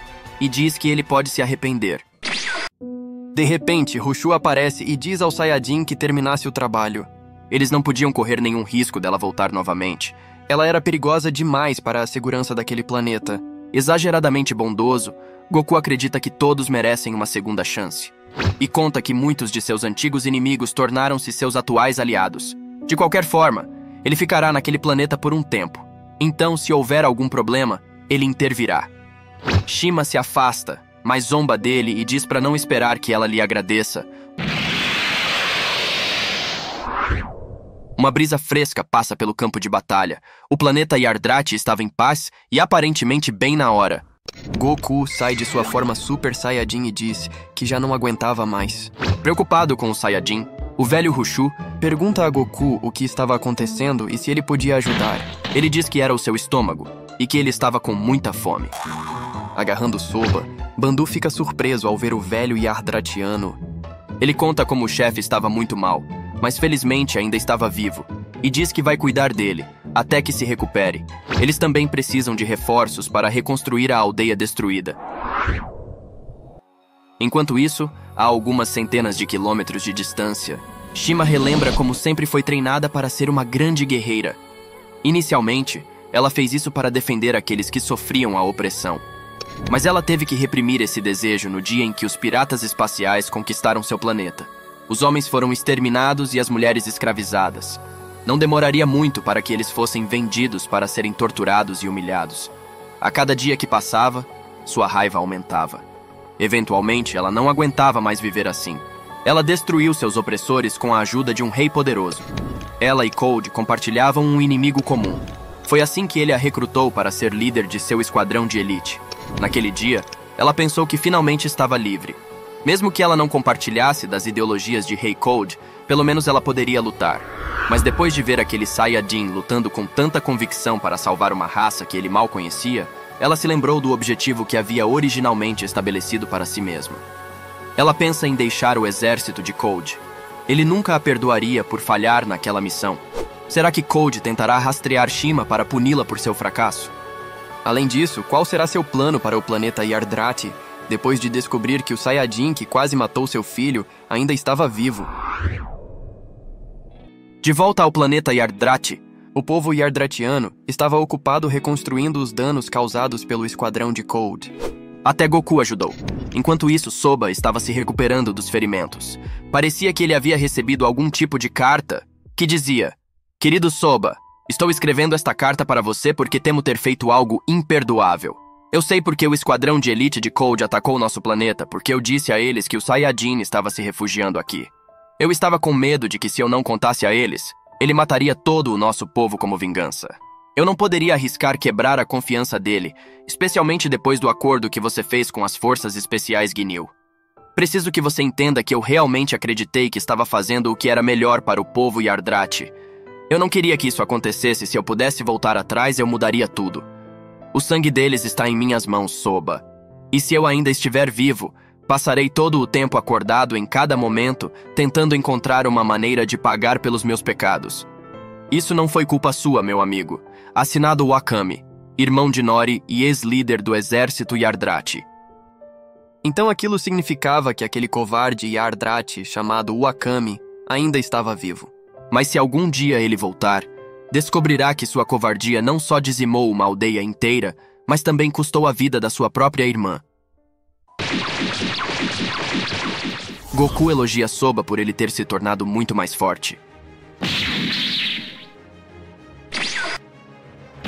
e diz que ele pode se arrepender. De repente, Rushu aparece e diz ao Saiyajin que terminasse o trabalho. Eles não podiam correr nenhum risco dela voltar novamente. Ela era perigosa demais para a segurança daquele planeta. Exageradamente bondoso, Goku acredita que todos merecem uma segunda chance. e conta que muitos de seus antigos inimigos tornaram-se seus atuais aliados. De qualquer forma, ele ficará naquele planeta por um tempo. Então, se houver algum problema, ele intervirá. Shima se afasta, mas zomba dele e diz para não esperar que ela lhe agradeça. Uma brisa fresca passa pelo campo de batalha. O planeta Yardrati estava em paz e aparentemente bem na hora. Goku sai de sua forma Super Saiyajin e diz que já não aguentava mais. Preocupado com o Saiyajin, o velho Rushu pergunta a Goku o que estava acontecendo e se ele podia ajudar. Ele diz que era o seu estômago e que ele estava com muita fome. Agarrando Soba, Bandu fica surpreso ao ver o velho Yardratiano. Ele conta como o chefe estava muito mal, mas felizmente ainda estava vivo, e diz que vai cuidar dele, até que se recupere. Eles também precisam de reforços para reconstruir a aldeia destruída. Enquanto isso, a algumas centenas de quilômetros de distância, Shima relembra como sempre foi treinada para ser uma grande guerreira. Inicialmente, ela fez isso para defender aqueles que sofriam a opressão. Mas ela teve que reprimir esse desejo no dia em que os piratas espaciais conquistaram seu planeta. Os homens foram exterminados e as mulheres escravizadas. Não demoraria muito para que eles fossem vendidos para serem torturados e humilhados. A cada dia que passava, sua raiva aumentava. Eventualmente, ela não aguentava mais viver assim. Ela destruiu seus opressores com a ajuda de um rei poderoso. Ela e Cold compartilhavam um inimigo comum. Foi assim que ele a recrutou para ser líder de seu esquadrão de elite. Naquele dia, ela pensou que finalmente estava livre. Mesmo que ela não compartilhasse das ideologias de Rei Cold, pelo menos ela poderia lutar. Mas depois de ver aquele Saiyajin lutando com tanta convicção para salvar uma raça que ele mal conhecia, ela se lembrou do objetivo que havia originalmente estabelecido para si mesma. Ela pensa em deixar o exército de Cold. Ele nunca a perdoaria por falhar naquela missão. Será que Cold tentará rastrear Shima para puni-la por seu fracasso? Além disso, qual será seu plano para o planeta Yardrati, depois de descobrir que o Saiyajin que quase matou seu filho ainda estava vivo? De volta ao planeta Yardrati, o povo yardratiano estava ocupado reconstruindo os danos causados pelo esquadrão de Cold. Até Goku ajudou. Enquanto isso, Soba estava se recuperando dos ferimentos. Parecia que ele havia recebido algum tipo de carta que dizia: "Querido Soba, estou escrevendo esta carta para você porque temo ter feito algo imperdoável. Eu sei porque o esquadrão de elite de Cold atacou nosso planeta, porque eu disse a eles que o Saiyajin estava se refugiando aqui. Eu estava com medo de que se eu não contasse a eles, ele mataria todo o nosso povo como vingança. Eu não poderia arriscar quebrar a confiança dele, especialmente depois do acordo que você fez com as forças especiais Ginyu. Preciso que você entenda que eu realmente acreditei que estava fazendo o que era melhor para o povo Yardrati. Eu não queria que isso acontecesse. Se eu pudesse voltar atrás, eu mudaria tudo. O sangue deles está em minhas mãos, Soba. E se eu ainda estiver vivo, passarei todo o tempo acordado em cada momento, tentando encontrar uma maneira de pagar pelos meus pecados. Isso não foi culpa sua, meu amigo. Assinado Wakami, irmão de Nori e ex-líder do exército Yardrati." Então aquilo significava que aquele covarde Yardrati, chamado Wakami, ainda estava vivo. Mas se algum dia ele voltar, descobrirá que sua covardia não só dizimou uma aldeia inteira, mas também custou a vida da sua própria irmã. Goku elogia Soba por ele ter se tornado muito mais forte.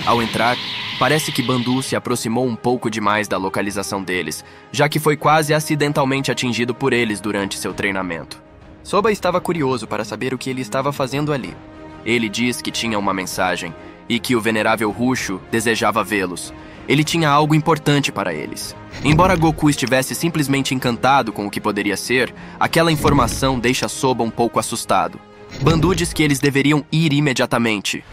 Ao entrar, parece que Bandu se aproximou um pouco demais da localização deles, já que foi quase acidentalmente atingido por eles durante seu treinamento. Soba estava curioso para saber o que ele estava fazendo ali. Ele diz que tinha uma mensagem e que o venerável Rushu desejava vê-los. Ele tinha algo importante para eles. Embora Goku estivesse simplesmente encantado com o que poderia ser, aquela informação deixa Soba um pouco assustado. Bandu diz que eles deveriam ir imediatamente.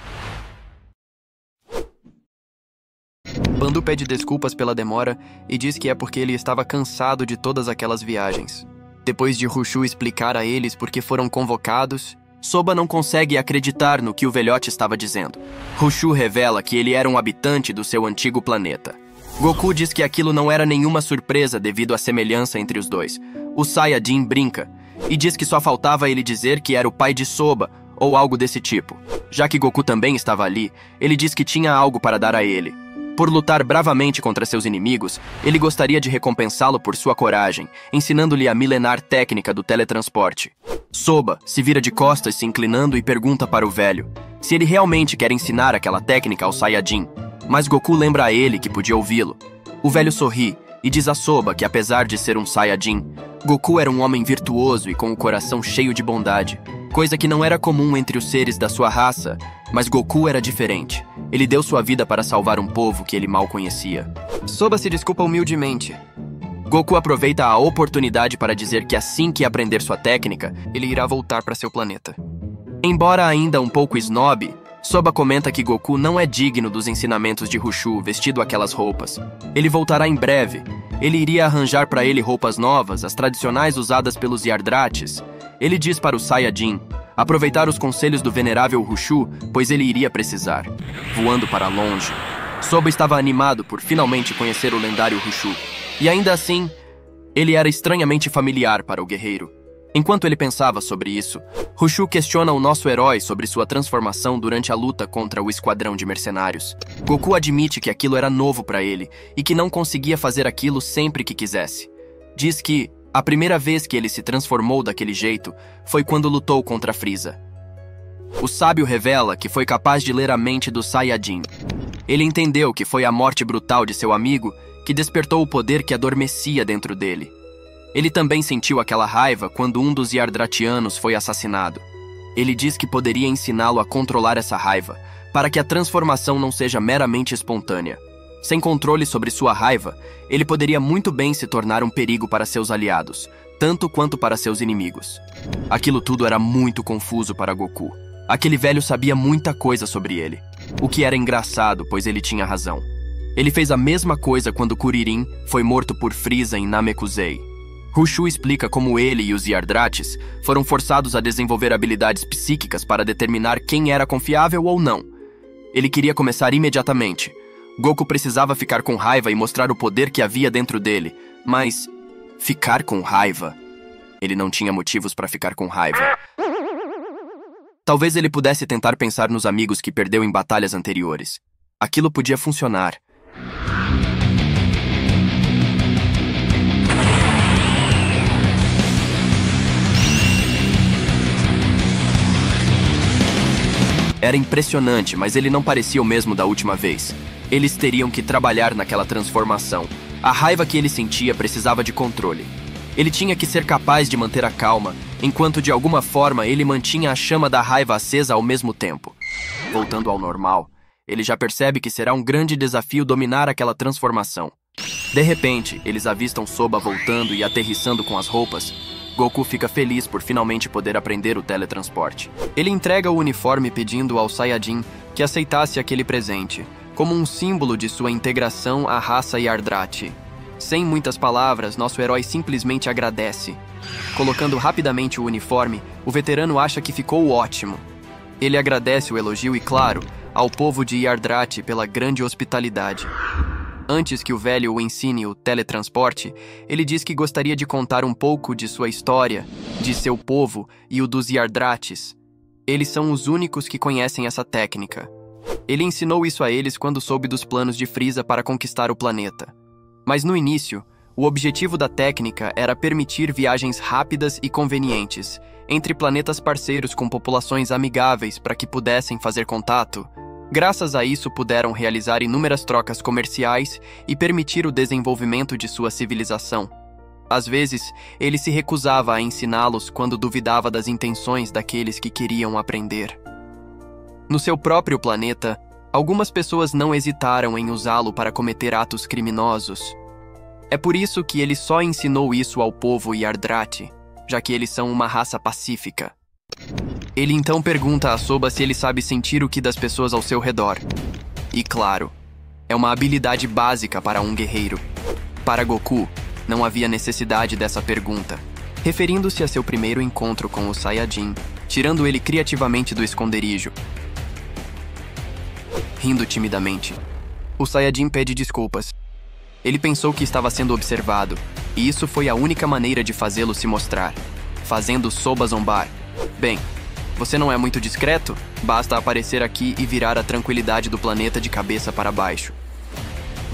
Bandu pede desculpas pela demora e diz que é porque ele estava cansado de todas aquelas viagens. Depois de Rushu explicar a eles por que foram convocados, Soba não consegue acreditar no que o velhote estava dizendo. Rushu revela que ele era um habitante do seu antigo planeta. Goku diz que aquilo não era nenhuma surpresa devido à semelhança entre os dois. O Saiyajin brinca e diz que só faltava ele dizer que era o pai de Soba ou algo desse tipo. Já que Goku também estava ali, ele diz que tinha algo para dar a ele. Por lutar bravamente contra seus inimigos, ele gostaria de recompensá-lo por sua coragem, ensinando-lhe a milenar técnica do teletransporte. Soba se vira de costas se inclinando e pergunta para o velho se ele realmente quer ensinar aquela técnica ao Saiyajin, mas Goku lembra a ele que podia ouvi-lo. O velho sorri e diz a Soba que, apesar de ser um Saiyajin, Goku era um homem virtuoso e com o coração cheio de bondade, coisa que não era comum entre os seres da sua raça, mas Goku era diferente. Ele deu sua vida para salvar um povo que ele mal conhecia. Soba se desculpa humildemente. Goku aproveita a oportunidade para dizer que assim que aprender sua técnica, ele irá voltar para seu planeta. Embora ainda um pouco snob, Soba comenta que Goku não é digno dos ensinamentos de Hushu vestido aquelas roupas. Ele voltará em breve. Ele iria arranjar para ele roupas novas, as tradicionais usadas pelos Yardrats. Ele diz para o Saiyajin aproveitar os conselhos do venerável Hushu, pois ele iria precisar. Voando para longe, Soba estava animado por finalmente conhecer o lendário Hushu. E ainda assim, ele era estranhamente familiar para o guerreiro. Enquanto ele pensava sobre isso, Hushu questiona o nosso herói sobre sua transformação durante a luta contra o esquadrão de mercenários. Goku admite que aquilo era novo para ele e que não conseguia fazer aquilo sempre que quisesse. Diz que a primeira vez que ele se transformou daquele jeito foi quando lutou contra Frieza. O sábio revela que foi capaz de ler a mente do Saiyajin. Ele entendeu que foi a morte brutal de seu amigo que despertou o poder que adormecia dentro dele. Ele também sentiu aquela raiva quando um dos Yardratianos foi assassinado. Ele diz que poderia ensiná-lo a controlar essa raiva, para que a transformação não seja meramente espontânea. Sem controle sobre sua raiva, ele poderia muito bem se tornar um perigo para seus aliados, tanto quanto para seus inimigos. Aquilo tudo era muito confuso para Goku. Aquele velho sabia muita coisa sobre ele, o que era engraçado, pois ele tinha razão. Ele fez a mesma coisa quando Kuririn foi morto por Frieza em Namekusei. Hushu explica como ele e os Yardrats foram forçados a desenvolver habilidades psíquicas para determinar quem era confiável ou não. Ele queria começar imediatamente. Goku precisava ficar com raiva e mostrar o poder que havia dentro dele, mas ficar com raiva? Ele não tinha motivos para ficar com raiva. Talvez ele pudesse tentar pensar nos amigos que perdeu em batalhas anteriores. Aquilo podia funcionar. Era impressionante, mas ele não parecia o mesmo da última vez. Eles teriam que trabalhar naquela transformação. A raiva que ele sentia precisava de controle. Ele tinha que ser capaz de manter a calma, enquanto de alguma forma ele mantinha a chama da raiva acesa ao mesmo tempo. Voltando ao normal, ele já percebe que será um grande desafio dominar aquela transformação. De repente, eles avistam Soba voltando e aterrissando com as roupas. Goku fica feliz por finalmente poder aprender o teletransporte. Ele entrega o uniforme pedindo ao Saiyajin que aceitasse aquele presente, como um símbolo de sua integração à raça Yardrat. Sem muitas palavras, nosso herói simplesmente agradece. Colocando rapidamente o uniforme, o veterano acha que ficou ótimo. Ele agradece o elogio e, claro, ao povo de Yardrat pela grande hospitalidade. Antes que o velho o ensine o teletransporte, ele diz que gostaria de contar um pouco de sua história, de seu povo e o dos Yardrats. Eles são os únicos que conhecem essa técnica. Ele ensinou isso a eles quando soube dos planos de Frieza para conquistar o planeta. Mas no início, o objetivo da técnica era permitir viagens rápidas e convenientes entre planetas parceiros com populações amigáveis para que pudessem fazer contato. Graças a isso, puderam realizar inúmeras trocas comerciais e permitir o desenvolvimento de sua civilização. Às vezes, ele se recusava a ensiná-los quando duvidava das intenções daqueles que queriam aprender. No seu próprio planeta, algumas pessoas não hesitaram em usá-lo para cometer atos criminosos. É por isso que ele só ensinou isso ao povo Yardrat, já que eles são uma raça pacífica. Ele então pergunta a Soba se ele sabe sentir o que das pessoas ao seu redor. E claro, é uma habilidade básica para um guerreiro. Para Goku, não havia necessidade dessa pergunta, referindo-se a seu primeiro encontro com o Saiyajin, tirando ele criativamente do esconderijo. Rindo timidamente, o Saiyajin pede desculpas. Ele pensou que estava sendo observado, e isso foi a única maneira de fazê-lo se mostrar, fazendo Soba zombar. Bem, você não é muito discreto? Basta aparecer aqui e virar a tranquilidade do planeta de cabeça para baixo.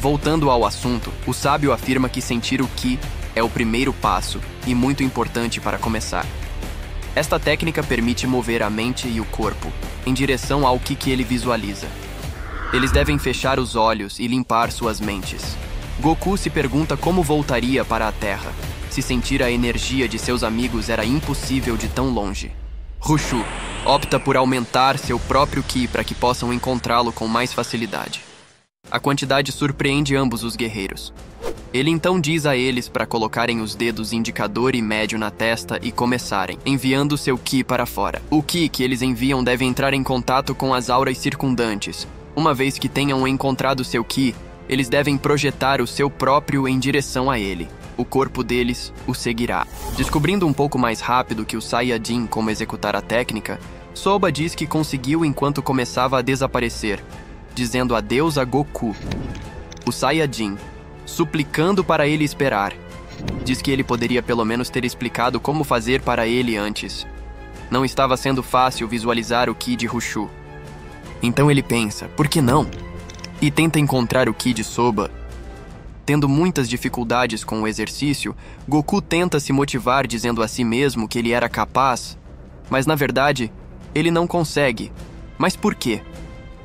Voltando ao assunto, o sábio afirma que sentir o Ki é o primeiro passo e muito importante para começar. Esta técnica permite mover a mente e o corpo em direção ao que ele visualiza. Eles devem fechar os olhos e limpar suas mentes. Goku se pergunta como voltaria para a Terra, se sentir a energia de seus amigos era impossível de tão longe. Rushu opta por aumentar seu próprio Ki para que possam encontrá-lo com mais facilidade. A quantidade surpreende ambos os guerreiros. Ele então diz a eles para colocarem os dedos indicador e médio na testa e começarem, enviando seu Ki para fora. O Ki que eles enviam deve entrar em contato com as auras circundantes. Uma vez que tenham encontrado seu Ki, eles devem projetar o seu próprio em direção a ele. O corpo deles o seguirá. Descobrindo um pouco mais rápido que o Saiyajin como executar a técnica, Soba diz que conseguiu enquanto começava a desaparecer, dizendo adeus a Goku. O Saiyajin, suplicando para ele esperar, diz que ele poderia pelo menos ter explicado como fazer para ele antes. Não estava sendo fácil visualizar o Ki de Rushu. Então ele pensa, por que não? E tenta encontrar o Ki de Soba. Tendo muitas dificuldades com o exercício, Goku tenta se motivar dizendo a si mesmo que ele era capaz, mas na verdade, ele não consegue. Mas por quê?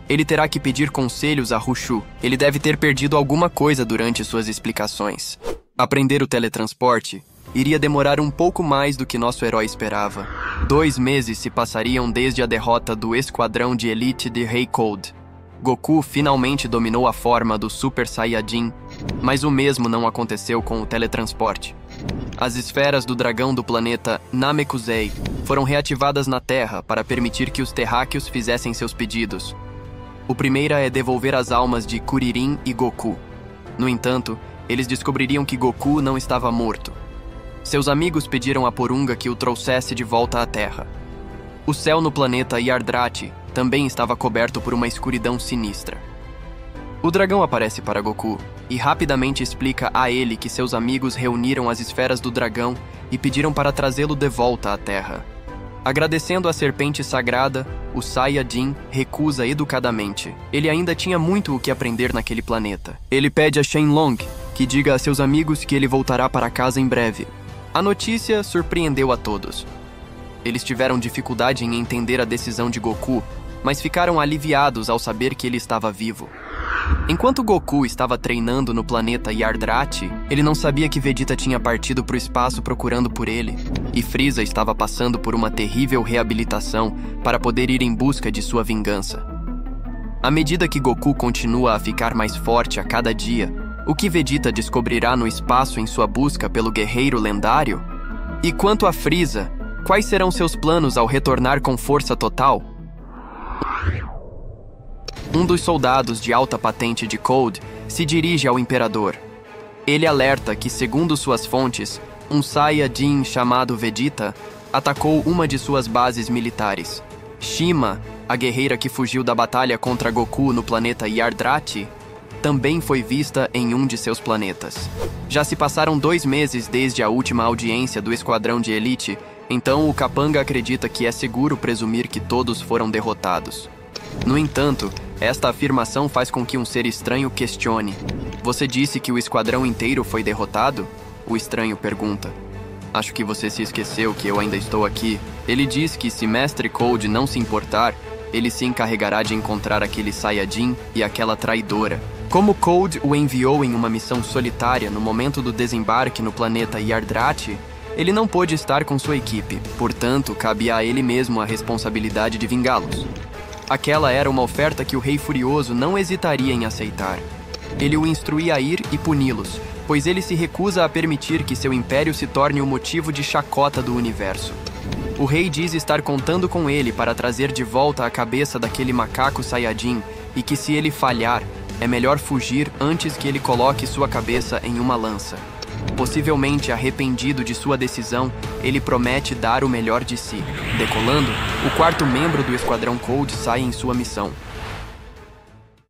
Ele terá que pedir conselhos a Rushu. Ele deve ter perdido alguma coisa durante suas explicações. Aprender o teletransporte iria demorar um pouco mais do que nosso herói esperava. 2 meses se passariam desde a derrota do esquadrão de elite de Rei Cold. Goku finalmente dominou a forma do Super Saiyajin, mas o mesmo não aconteceu com o teletransporte. As esferas do dragão do planeta Namekusei foram reativadas na Terra para permitir que os terráqueos fizessem seus pedidos. O primeiro é devolver as almas de Kuririn e Goku. No entanto, eles descobririam que Goku não estava morto. Seus amigos pediram a Porunga que o trouxesse de volta à Terra. O céu no planeta Yardrati também estava coberto por uma escuridão sinistra. O dragão aparece para Goku e rapidamente explica a ele que seus amigos reuniram as esferas do dragão e pediram para trazê-lo de volta à Terra. Agradecendo a serpente sagrada, o Saiyajin recusa educadamente. Ele ainda tinha muito o que aprender naquele planeta. Ele pede a Shenlong que diga a seus amigos que ele voltará para casa em breve. A notícia surpreendeu a todos. Eles tiveram dificuldade em entender a decisão de Goku, mas ficaram aliviados ao saber que ele estava vivo. Enquanto Goku estava treinando no planeta Yardrati, ele não sabia que Vegeta tinha partido para o espaço procurando por ele, e Frieza estava passando por uma terrível reabilitação para poder ir em busca de sua vingança. À medida que Goku continua a ficar mais forte a cada dia, o que Vegeta descobrirá no espaço em sua busca pelo guerreiro lendário? E quanto a Frieza, quais serão seus planos ao retornar com força total? Um dos soldados de alta patente de Cold se dirige ao Imperador. Ele alerta que, segundo suas fontes, um Saiyajin chamado Vegeta atacou uma de suas bases militares. Shima, a guerreira que fugiu da batalha contra Goku no planeta Yardrati, também foi vista em um de seus planetas. Já se passaram 2 meses desde a última audiência do Esquadrão de Elite, então o Capanga acredita que é seguro presumir que todos foram derrotados. No entanto, esta afirmação faz com que um ser estranho questione. Você disse que o esquadrão inteiro foi derrotado? O estranho pergunta. Acho que você se esqueceu que eu ainda estou aqui. Ele diz que se Mestre Cold não se importar, ele se encarregará de encontrar aquele Saiyajin e aquela traidora. Como Cold o enviou em uma missão solitária no momento do desembarque no planeta Yardrati, ele não pôde estar com sua equipe, portanto, cabia a ele mesmo a responsabilidade de vingá-los. Aquela era uma oferta que o Rei Furioso não hesitaria em aceitar. Ele o instruía a ir e puni-los, pois ele se recusa a permitir que seu império se torne o motivo de chacota do universo. O rei diz estar contando com ele para trazer de volta a cabeça daquele macaco Saiyajin e que se ele falhar, é melhor fugir antes que ele coloque sua cabeça em uma lança. Possivelmente arrependido de sua decisão, ele promete dar o melhor de si. Decolando, o 4º membro do Esquadrão Cold sai em sua missão.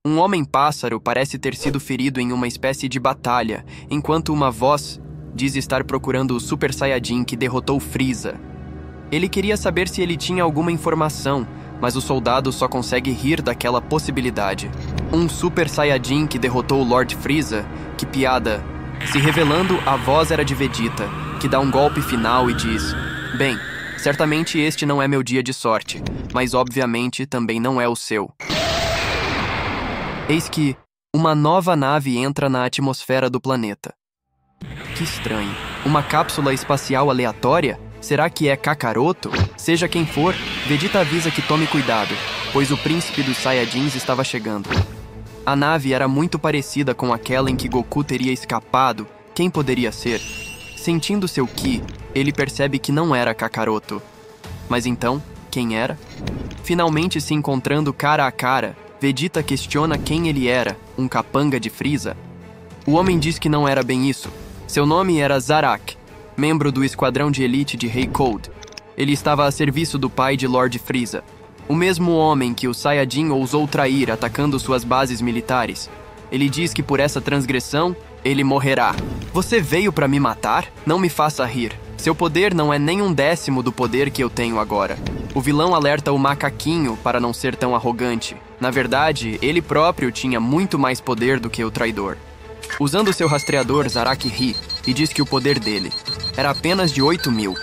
Um homem-pássaro parece ter sido ferido em uma espécie de batalha, enquanto uma voz diz estar procurando o Super Saiyajin que derrotou Frieza. Ele queria saber se ele tinha alguma informação, mas o soldado só consegue rir daquela possibilidade. Um Super Saiyajin que derrotou o Lord Frieza? Que piada! Se revelando, a voz era de Vegeta, que dá um golpe final e diz: bem, certamente este não é meu dia de sorte, mas obviamente também não é o seu. Eis que uma nova nave entra na atmosfera do planeta. Que estranho. Uma cápsula espacial aleatória? Será que é Kakaroto? Seja quem for, Vegeta avisa que tome cuidado, pois o príncipe dos Saiyajins estava chegando. A nave era muito parecida com aquela em que Goku teria escapado. Quem poderia ser? Sentindo seu ki, ele percebe que não era Kakaroto. Mas então, quem era? Finalmente se encontrando cara a cara, Vegeta questiona quem ele era, um capanga de Frieza. O homem diz que não era bem isso. Seu nome era Zarak, membro do esquadrão de elite de Rei Cold. Ele estava a serviço do pai de Lord Frieza, o mesmo homem que o Saiyajin ousou trair atacando suas bases militares. Ele diz que por essa transgressão, ele morrerá. Você veio para me matar? Não me faça rir. Seu poder não é nem 1/10 do poder que eu tenho agora. O vilão alerta o macaquinho para não ser tão arrogante. Na verdade, ele próprio tinha muito mais poder do que o traidor. Usando seu rastreador, Zarak ri e diz que o poder dele era apenas de 8.000.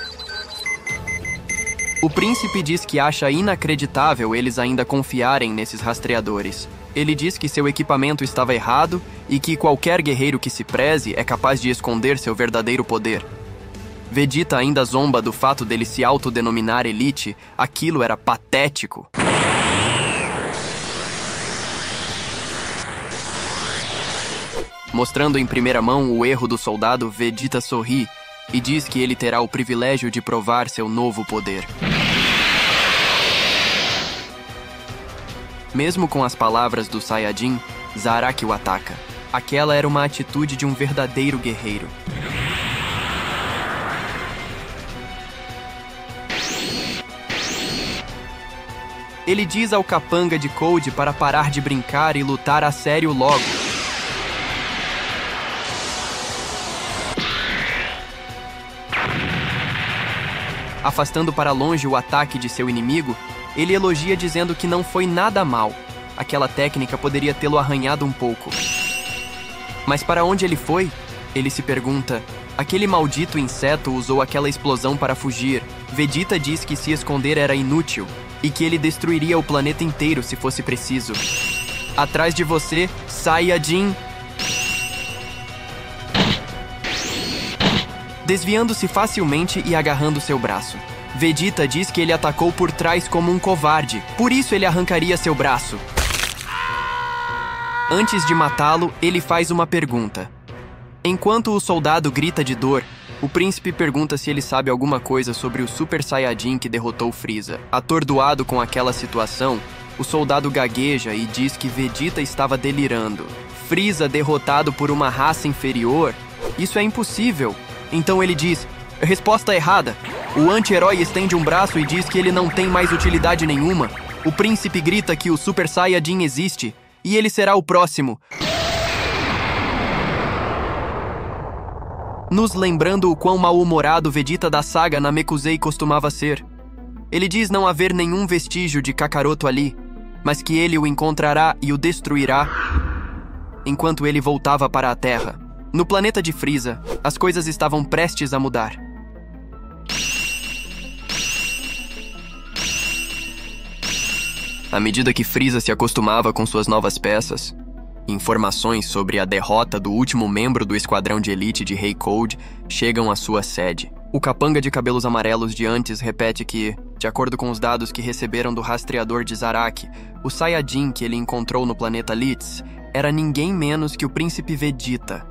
O príncipe diz que acha inacreditável eles ainda confiarem nesses rastreadores. Ele diz que seu equipamento estava errado e que qualquer guerreiro que se preze é capaz de esconder seu verdadeiro poder. Vegeta ainda zomba do fato dele se autodenominar elite. Aquilo era patético. Mostrando em primeira mão o erro do soldado, Vegeta sorri e diz que ele terá o privilégio de provar seu novo poder. Mesmo com as palavras do Saiyajin, Zarak o ataca. Aquela era uma atitude de um verdadeiro guerreiro. Ele diz ao capanga de Cold para parar de brincar e lutar a sério logo. Afastando para longe o ataque de seu inimigo, ele elogia dizendo que não foi nada mal. Aquela técnica poderia tê-lo arranhado um pouco. Mas para onde ele foi? Ele se pergunta. Aquele maldito inseto usou aquela explosão para fugir. Vegeta diz que se esconder era inútil e que ele destruiria o planeta inteiro se fosse preciso. Atrás de você, Saiyajin! Desviando-se facilmente e agarrando seu braço. Vegeta diz que ele atacou por trás como um covarde, por isso ele arrancaria seu braço. Antes de matá-lo, ele faz uma pergunta. Enquanto o soldado grita de dor, o príncipe pergunta se ele sabe alguma coisa sobre o Super Saiyajin que derrotou Frieza. Atordoado com aquela situação, o soldado gagueja e diz que Vegeta estava delirando. Frieza derrotado por uma raça inferior? Isso é impossível. Então ele diz, resposta errada. O anti-herói estende um braço e diz que ele não tem mais utilidade nenhuma. O príncipe grita que o Super Saiyajin existe, e ele será o próximo. Nos lembrando o quão mal-humorado Vegeta da saga Namekusei costumava ser. Ele diz não haver nenhum vestígio de Kakaroto ali, mas que ele o encontrará e o destruirá enquanto ele voltava para a Terra. No planeta de Frieza, as coisas estavam prestes a mudar. À medida que Frieza se acostumava com suas novas peças, informações sobre a derrota do último membro do esquadrão de elite de Rei Cold chegam à sua sede. O capanga de cabelos amarelos de antes repete que, de acordo com os dados que receberam do rastreador de Zarak, o Saiyajin que ele encontrou no planeta Litz era ninguém menos que o príncipe Vegeta.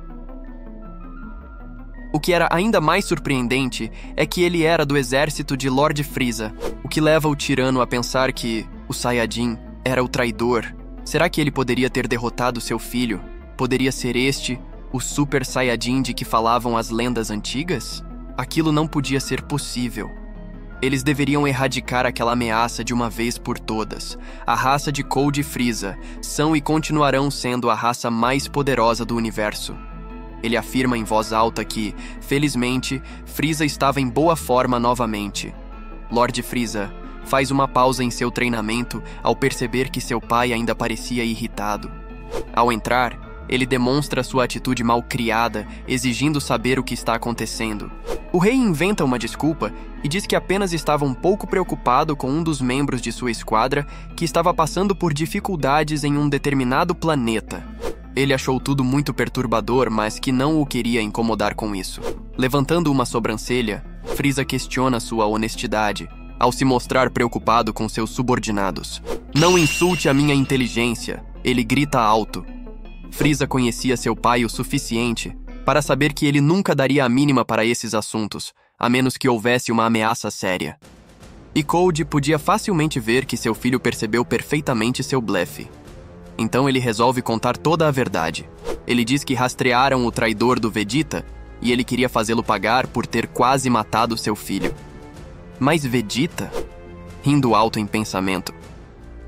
O que era ainda mais surpreendente é que ele era do exército de Lord Frieza, o que leva o tirano a pensar que o Saiyajin era o traidor. Será que ele poderia ter derrotado seu filho? Poderia ser este o Super Saiyajin de que falavam as lendas antigas? Aquilo não podia ser possível. Eles deveriam erradicar aquela ameaça de uma vez por todas. A raça de Cold e Frieza são e continuarão sendo a raça mais poderosa do universo. Ele afirma em voz alta que, felizmente, Frieza estava em boa forma novamente. Lord Frieza faz uma pausa em seu treinamento ao perceber que seu pai ainda parecia irritado. Ao entrar, ele demonstra sua atitude mal-criada, exigindo saber o que está acontecendo. O rei inventa uma desculpa e diz que apenas estava um pouco preocupado com um dos membros de sua esquadra que estava passando por dificuldades em um determinado planeta. Ele achou tudo muito perturbador, mas que não o queria incomodar com isso. Levantando uma sobrancelha, Frieza questiona sua honestidade, ao se mostrar preocupado com seus subordinados. "Não insulte a minha inteligência", ele grita alto. Frieza conhecia seu pai o suficiente para saber que ele nunca daria a mínima para esses assuntos, a menos que houvesse uma ameaça séria. E Cold podia facilmente ver que seu filho percebeu perfeitamente seu blefe. Então ele resolve contar toda a verdade. Ele diz que rastrearam o traidor do Vegeta e ele queria fazê-lo pagar por ter quase matado seu filho. Mas Vegeta? Rindo alto em pensamento.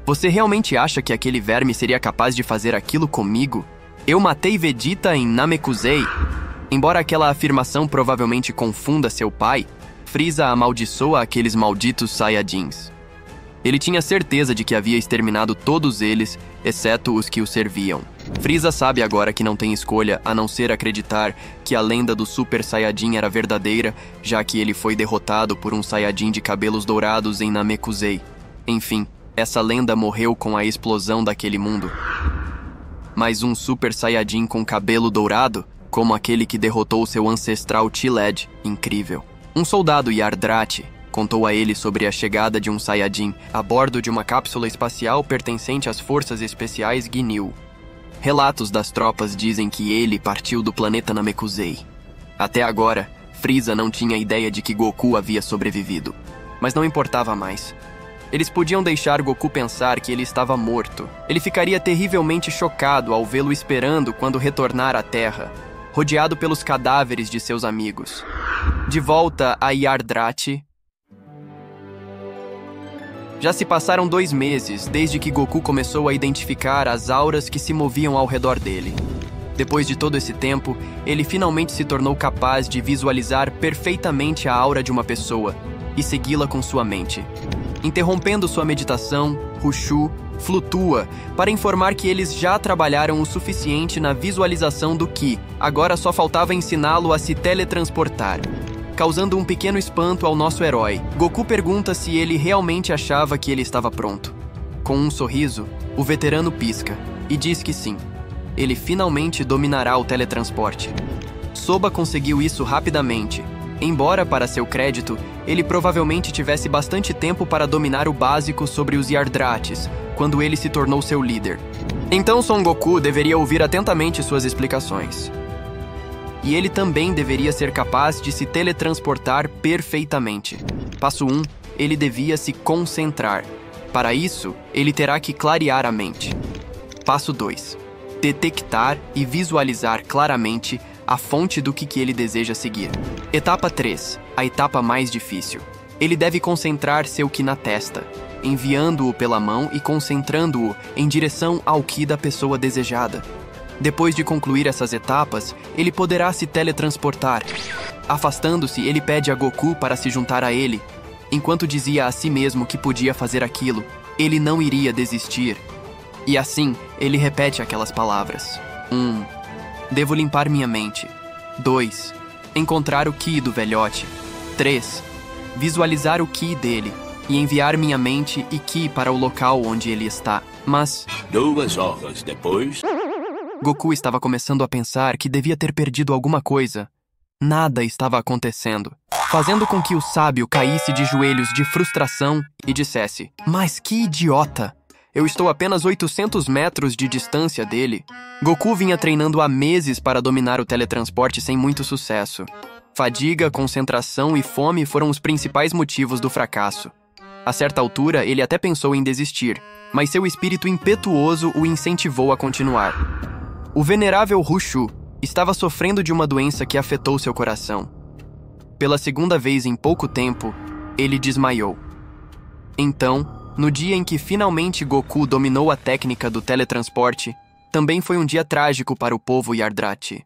"Você realmente acha que aquele verme seria capaz de fazer aquilo comigo? Eu matei Vegeta em Namekusei." Embora aquela afirmação provavelmente confunda seu pai, Frieza amaldiçoa aqueles malditos Saiyajins. Ele tinha certeza de que havia exterminado todos eles, exceto os que o serviam. Frieza sabe agora que não tem escolha a não ser acreditar que a lenda do Super Saiyajin era verdadeira, já que ele foi derrotado por um Saiyajin de cabelos dourados em Namekusei. Enfim, essa lenda morreu com a explosão daquele mundo. Mas um Super Saiyajin com cabelo dourado, como aquele que derrotou seu ancestral T-Led, incrível. Um soldado Yardrati contou a ele sobre a chegada de um Saiyajin a bordo de uma cápsula espacial pertencente às Forças Especiais Ginyu. Relatos das tropas dizem que ele partiu do planeta Namekusei. Até agora, Frieza não tinha ideia de que Goku havia sobrevivido. Mas não importava mais. Eles podiam deixar Goku pensar que ele estava morto. Ele ficaria terrivelmente chocado ao vê-lo esperando quando retornar à Terra, rodeado pelos cadáveres de seus amigos. De volta a Yardrati. Já se passaram 2 meses desde que Goku começou a identificar as auras que se moviam ao redor dele. Depois de todo esse tempo, ele finalmente se tornou capaz de visualizar perfeitamente a aura de uma pessoa e segui-la com sua mente. Interrompendo sua meditação, Hushu flutua para informar que eles já trabalharam o suficiente na visualização do Ki, agora só faltava ensiná-lo a se teletransportar. Causando um pequeno espanto ao nosso herói, Goku pergunta se ele realmente achava que ele estava pronto. Com um sorriso, o veterano pisca e diz que sim. Ele finalmente dominará o teletransporte. Soba conseguiu isso rapidamente. Embora, para seu crédito, ele provavelmente tivesse bastante tempo para dominar o básico sobre os Yardratis, quando ele se tornou seu líder. Então Son Goku deveria ouvir atentamente suas explicações. E ele também deveria ser capaz de se teletransportar perfeitamente. Passo 1. Ele devia se concentrar. Para isso, ele terá que clarear a mente. Passo 2. Detectar e visualizar claramente a fonte do que ele deseja seguir. Etapa 3. A etapa mais difícil. Ele deve concentrar seu Ki na testa, enviando-o pela mão e concentrando-o em direção ao Ki da pessoa desejada. Depois de concluir essas etapas, ele poderá se teletransportar. Afastando-se, ele pede a Goku para se juntar a ele. Enquanto dizia a si mesmo que podia fazer aquilo, ele não iria desistir. E assim, ele repete aquelas palavras. 1. Devo limpar minha mente. 2. Encontrar o Ki do velhote. 3. Visualizar o Ki dele e enviar minha mente e Ki para o local onde ele está. Mas 2 horas depois... Goku estava começando a pensar que devia ter perdido alguma coisa. Nada estava acontecendo, fazendo com que o sábio caísse de joelhos de frustração e dissesse: "Mas que idiota! Eu estou a apenas 800 metros de distância dele." Goku vinha treinando há meses para dominar o teletransporte sem muito sucesso. Fadiga, concentração e fome foram os principais motivos do fracasso. A certa altura, ele até pensou em desistir, mas seu espírito impetuoso o incentivou a continuar. O venerável Hushu estava sofrendo de uma doença que afetou seu coração. Pela segunda vez em pouco tempo, ele desmaiou. Então, no dia em que finalmente Goku dominou a técnica do teletransporte, também foi um dia trágico para o povo Yardrati.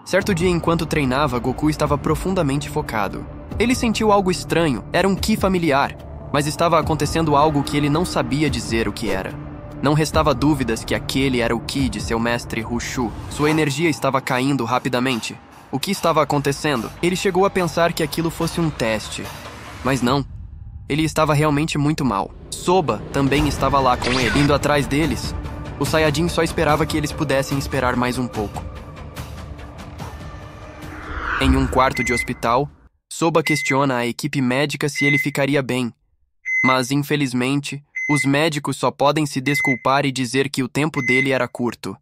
Certo dia, enquanto treinava, Goku estava profundamente focado. Ele sentiu algo estranho, era um Ki familiar, mas estava acontecendo algo que ele não sabia dizer o que era. Não restava dúvidas que aquele era o Ki de seu mestre Hushu. Sua energia estava caindo rapidamente. O que estava acontecendo? Ele chegou a pensar que aquilo fosse um teste. Mas não. Ele estava realmente muito mal. Soba também estava lá com ele, indo atrás deles. O Saiyajin só esperava que eles pudessem esperar mais um pouco. Em um quarto de hospital, Soba questiona a equipe médica se ele ficaria bem. Mas, infelizmente, os médicos só podem se desculpar e dizer que o tempo dele era curto.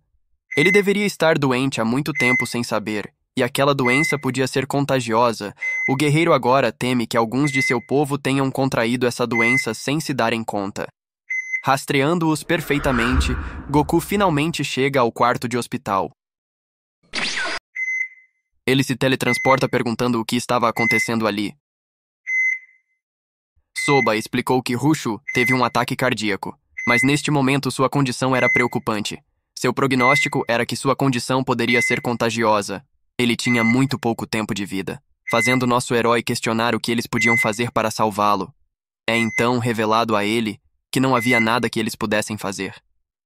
Ele deveria estar doente há muito tempo sem saber, e aquela doença podia ser contagiosa. O guerreiro agora teme que alguns de seu povo tenham contraído essa doença sem se darem conta. Rastreando-os perfeitamente, Goku finalmente chega ao quarto de hospital. Ele se teletransporta perguntando o que estava acontecendo ali. Soba explicou que Hushu teve um ataque cardíaco, mas neste momento sua condição era preocupante. Seu prognóstico era que sua condição poderia ser contagiosa. Ele tinha muito pouco tempo de vida, fazendo nosso herói questionar o que eles podiam fazer para salvá-lo. É então revelado a ele que não havia nada que eles pudessem fazer.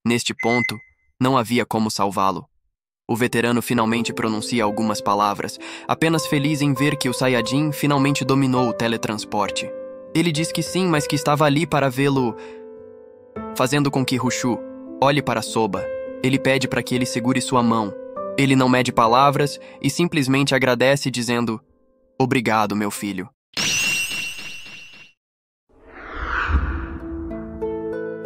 Neste ponto, não havia como salvá-lo. O veterano finalmente pronuncia algumas palavras, apenas feliz em ver que o Saiyajin finalmente dominou o teletransporte. Ele diz que sim, mas que estava ali para vê-lo, fazendo com que Hushu olhe para Soba. Ele pede para que ele segure sua mão. Ele não mede palavras e simplesmente agradece dizendo: "Obrigado, meu filho."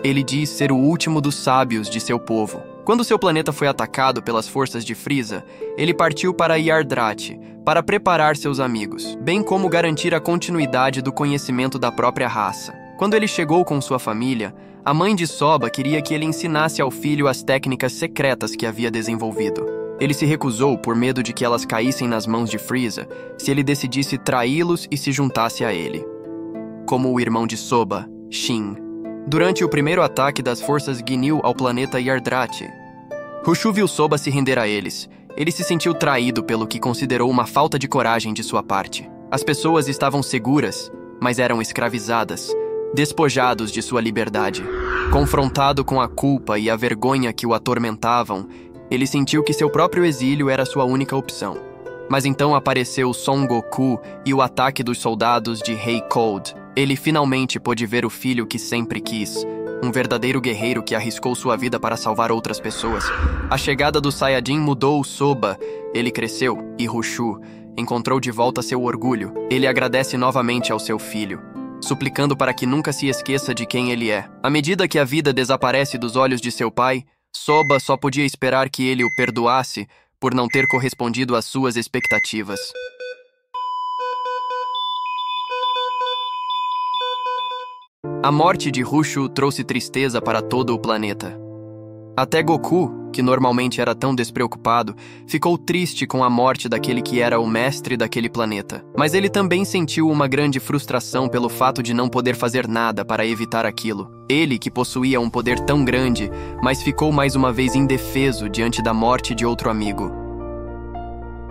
Ele diz ser o último dos sábios de seu povo. Quando seu planeta foi atacado pelas forças de Frieza, ele partiu para Yardrat para preparar seus amigos, bem como garantir a continuidade do conhecimento da própria raça. Quando ele chegou com sua família, a mãe de Soba queria que ele ensinasse ao filho as técnicas secretas que havia desenvolvido. Ele se recusou por medo de que elas caíssem nas mãos de Frieza se ele decidisse traí-los e se juntasse a ele. Como o irmão de Soba, Shin. Durante o primeiro ataque das forças Ginyu ao planeta Yardrat, Hushu viu Soba se render a eles. Ele se sentiu traído pelo que considerou uma falta de coragem de sua parte. As pessoas estavam seguras, mas eram escravizadas, despojados de sua liberdade. Confrontado com a culpa e a vergonha que o atormentavam, ele sentiu que seu próprio exílio era sua única opção. Mas então apareceu Son Goku e o ataque dos soldados de Rei Cold. Ele finalmente pôde ver o filho que sempre quis, um verdadeiro guerreiro que arriscou sua vida para salvar outras pessoas. A chegada do Saiyajin mudou Soba. Ele cresceu e Hushu encontrou de volta seu orgulho. Ele agradece novamente ao seu filho, suplicando para que nunca se esqueça de quem ele é. À medida que a vida desaparece dos olhos de seu pai, Soba só podia esperar que ele o perdoasse por não ter correspondido às suas expectativas. A morte de Hushu trouxe tristeza para todo o planeta. Até Goku, que normalmente era tão despreocupado, ficou triste com a morte daquele que era o mestre daquele planeta. Mas ele também sentiu uma grande frustração pelo fato de não poder fazer nada para evitar aquilo. Ele, que possuía um poder tão grande, mas ficou mais uma vez indefeso diante da morte de outro amigo.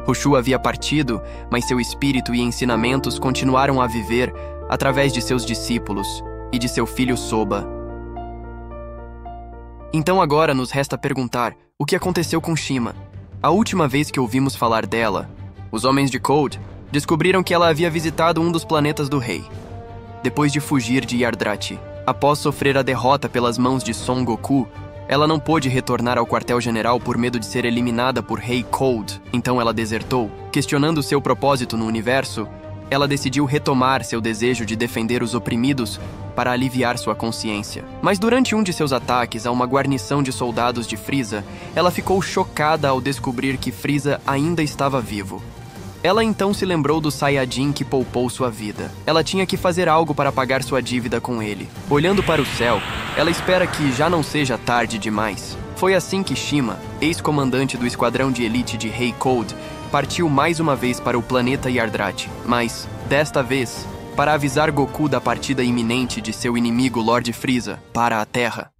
Hushu havia partido, mas seu espírito e ensinamentos continuaram a viver através de seus discípulos e de seu filho Soba. Então agora nos resta perguntar o que aconteceu com Shima. A última vez que ouvimos falar dela, os homens de Cold descobriram que ela havia visitado um dos planetas do rei, depois de fugir de Yardrat. Após sofrer a derrota pelas mãos de Son Goku, ela não pôde retornar ao quartel-general por medo de ser eliminada por Rei Cold. Então ela desertou. Questionando seu propósito no universo, ela decidiu retomar seu desejo de defender os oprimidos para aliviar sua consciência. Mas durante um de seus ataques a uma guarnição de soldados de Frieza, ela ficou chocada ao descobrir que Frieza ainda estava vivo. Ela então se lembrou do Saiyajin que poupou sua vida. Ela tinha que fazer algo para pagar sua dívida com ele. Olhando para o céu, ela espera que já não seja tarde demais. Foi assim que Shima, ex-comandante do esquadrão de elite de Rei Cold, partiu mais uma vez para o planeta Yardrat, mas, desta vez, para avisar Goku da partida iminente de seu inimigo Lord Frieza para a Terra,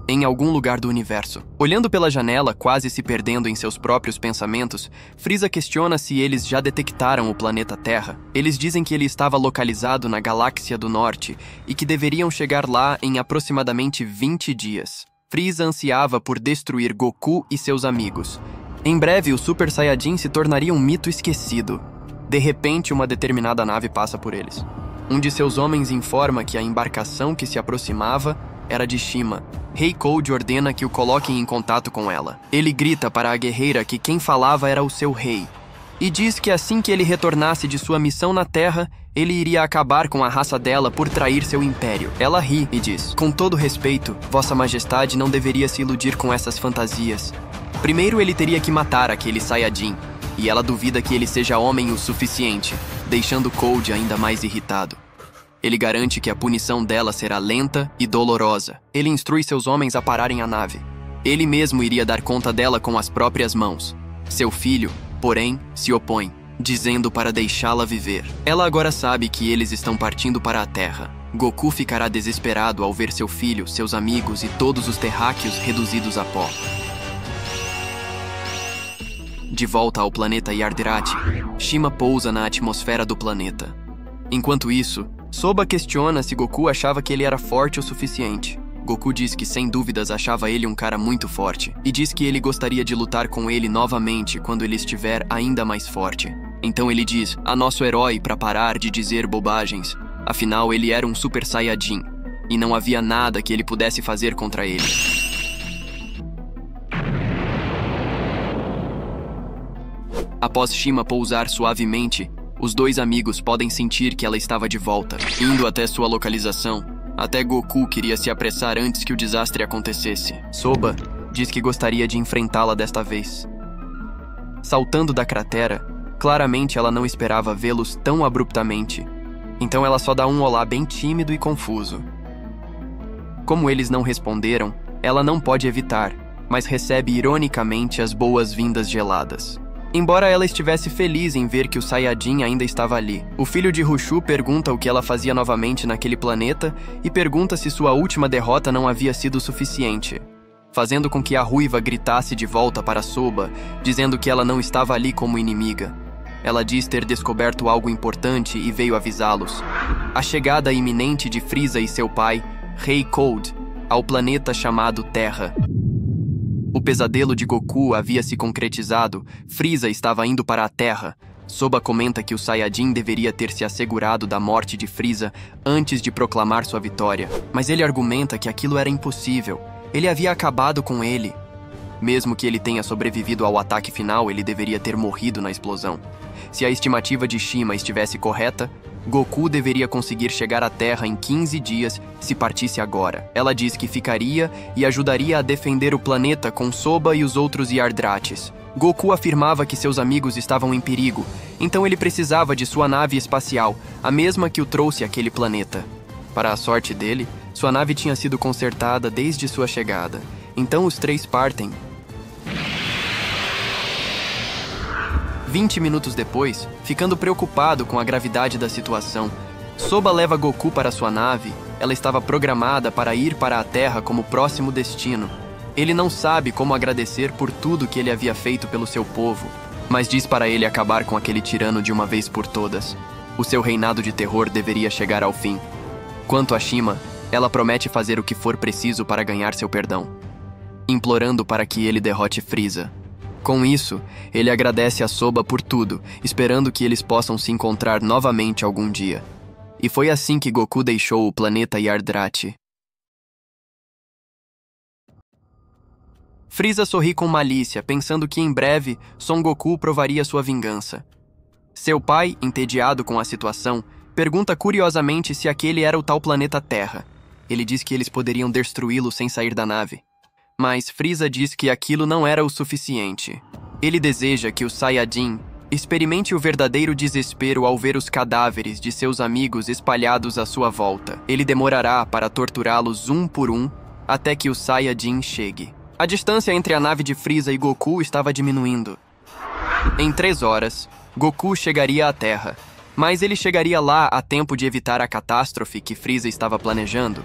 em algum lugar do universo. Olhando pela janela, quase se perdendo em seus próprios pensamentos, Frieza questiona se eles já detectaram o planeta Terra. Eles dizem que ele estava localizado na Galáxia do Norte e que deveriam chegar lá em aproximadamente 20 dias. Frieza ansiava por destruir Goku e seus amigos. Em breve, o Super Saiyajin se tornaria um mito esquecido. De repente, uma determinada nave passa por eles. Um de seus homens informa que a embarcação que se aproximava era de Shima. Rei Cold ordena que o coloquem em contato com ela. Ele grita para a guerreira que quem falava era o seu rei. E diz que assim que ele retornasse de sua missão na Terra, ele iria acabar com a raça dela por trair seu império. Ela ri e diz: "Com todo respeito, Vossa Majestade não deveria se iludir com essas fantasias. Primeiro ele teria que matar aquele Saiyajin, e ela duvida que ele seja homem o suficiente, deixando Cold ainda mais irritado. Ele garante que a punição dela será lenta e dolorosa. Ele instrui seus homens a pararem a nave. Ele mesmo iria dar conta dela com as próprias mãos. Seu filho, porém, se opõe, dizendo para deixá-la viver. Ela agora sabe que eles estão partindo para a Terra. Goku ficará desesperado ao ver seu filho, seus amigos e todos os terráqueos reduzidos a pó. De volta ao planeta Yardrati, Shima pousa na atmosfera do planeta. Enquanto isso, Soba questiona se Goku achava que ele era forte o suficiente. Goku diz que sem dúvidas achava ele um cara muito forte, e diz que ele gostaria de lutar com ele novamente quando ele estiver ainda mais forte. Então ele diz a nosso herói para parar de dizer bobagens. Afinal, ele era um Super Saiyajin, e não havia nada que ele pudesse fazer contra ele. Após Shima pousar suavemente, os dois amigos podem sentir que ela estava de volta. Indo até sua localização, até Goku queria se apressar antes que o desastre acontecesse. Soba diz que gostaria de enfrentá-la desta vez. Saltando da cratera, claramente ela não esperava vê-los tão abruptamente. Então ela só dá um olá bem tímido e confuso. Como eles não responderam, ela não pode evitar, mas recebe ironicamente as boas-vindas geladas. Embora ela estivesse feliz em ver que o Saiyajin ainda estava ali, o filho de Rushu pergunta o que ela fazia novamente naquele planeta e pergunta se sua última derrota não havia sido suficiente, fazendo com que a ruiva gritasse de volta para Soba, dizendo que ela não estava ali como inimiga. Ela diz ter descoberto algo importante e veio avisá-los. A chegada iminente de Frieza e seu pai, Rei Cold, ao planeta chamado Terra. O pesadelo de Goku havia se concretizado, Frieza estava indo para a Terra. Soba comenta que o Saiyajin deveria ter se assegurado da morte de Frieza antes de proclamar sua vitória, mas ele argumenta que aquilo era impossível. Ele havia acabado com ele. Mesmo que ele tenha sobrevivido ao ataque final, ele deveria ter morrido na explosão. Se a estimativa de Shima estivesse correta, Goku deveria conseguir chegar à Terra em 15 dias se partisse agora. Ela diz que ficaria e ajudaria a defender o planeta com Soba e os outros Yardratis. Goku afirmava que seus amigos estavam em perigo, então ele precisava de sua nave espacial, a mesma que o trouxe àquele planeta. Para a sorte dele, sua nave tinha sido consertada desde sua chegada. Então os três partem. 20 minutos depois, ficando preocupado com a gravidade da situação, Soba leva Goku para sua nave. Ela estava programada para ir para a Terra como próximo destino. Ele não sabe como agradecer por tudo que ele havia feito pelo seu povo, mas diz para ele acabar com aquele tirano de uma vez por todas. O seu reinado de terror deveria chegar ao fim. Quanto a Shima, ela promete fazer o que for preciso para ganhar seu perdão, implorando para que ele derrote Frieza. Com isso, ele agradece a Soba por tudo, esperando que eles possam se encontrar novamente algum dia. E foi assim que Goku deixou o planeta Yardrati. Frieza sorri com malícia, pensando que em breve Son Goku provaria sua vingança. Seu pai, entediado com a situação, pergunta curiosamente se aquele era o tal planeta Terra. Ele diz que eles poderiam destruí-lo sem sair da nave. Mas Frieza diz que aquilo não era o suficiente. Ele deseja que o Saiyajin experimente o verdadeiro desespero ao ver os cadáveres de seus amigos espalhados à sua volta. Ele demorará para torturá-los um por um até que o Saiyajin chegue. A distância entre a nave de Frieza e Goku estava diminuindo. Em 3 horas, Goku chegaria à Terra, mas ele chegaria lá a tempo de evitar a catástrofe que Frieza estava planejando.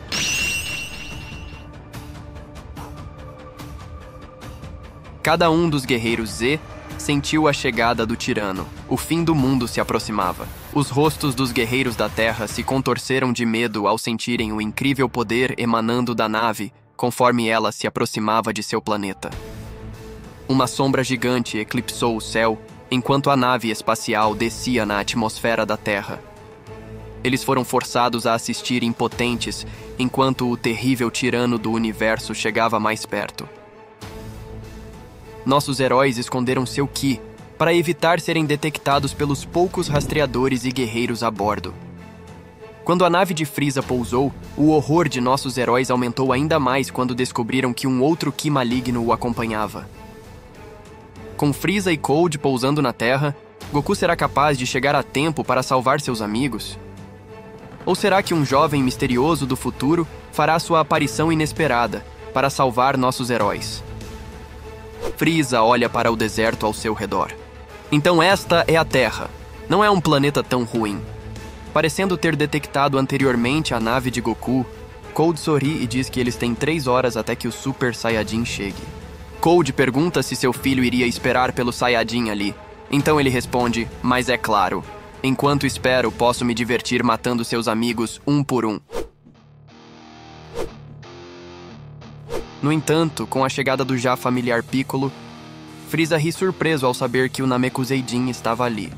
Cada um dos guerreiros Z sentiu a chegada do tirano. O fim do mundo se aproximava. Os rostos dos guerreiros da Terra se contorceram de medo ao sentirem o incrível poder emanando da nave, conforme ela se aproximava de seu planeta. Uma sombra gigante eclipsou o céu enquanto a nave espacial descia na atmosfera da Terra. Eles foram forçados a assistir impotentes enquanto o terrível tirano do universo chegava mais perto. Nossos heróis esconderam seu ki para evitar serem detectados pelos poucos rastreadores e guerreiros a bordo. Quando a nave de Frieza pousou, o horror de nossos heróis aumentou ainda mais quando descobriram que um outro ki maligno o acompanhava. Com Frieza e Cold pousando na Terra, Goku será capaz de chegar a tempo para salvar seus amigos? Ou será que um jovem misterioso do futuro fará sua aparição inesperada para salvar nossos heróis? Frieza olha para o deserto ao seu redor. Então esta é a Terra. Não é um planeta tão ruim. Parecendo ter detectado anteriormente a nave de Goku, Cold sorri e diz que eles têm 3 horas até que o Super Saiyajin chegue. Cold pergunta se seu filho iria esperar pelo Saiyajin ali. Então ele responde, mas é claro. Enquanto espero, posso me divertir matando seus amigos um por um. No entanto, com a chegada do já familiar Piccolo, Frieza ri surpreso ao saber que o Namekuseidin estava ali.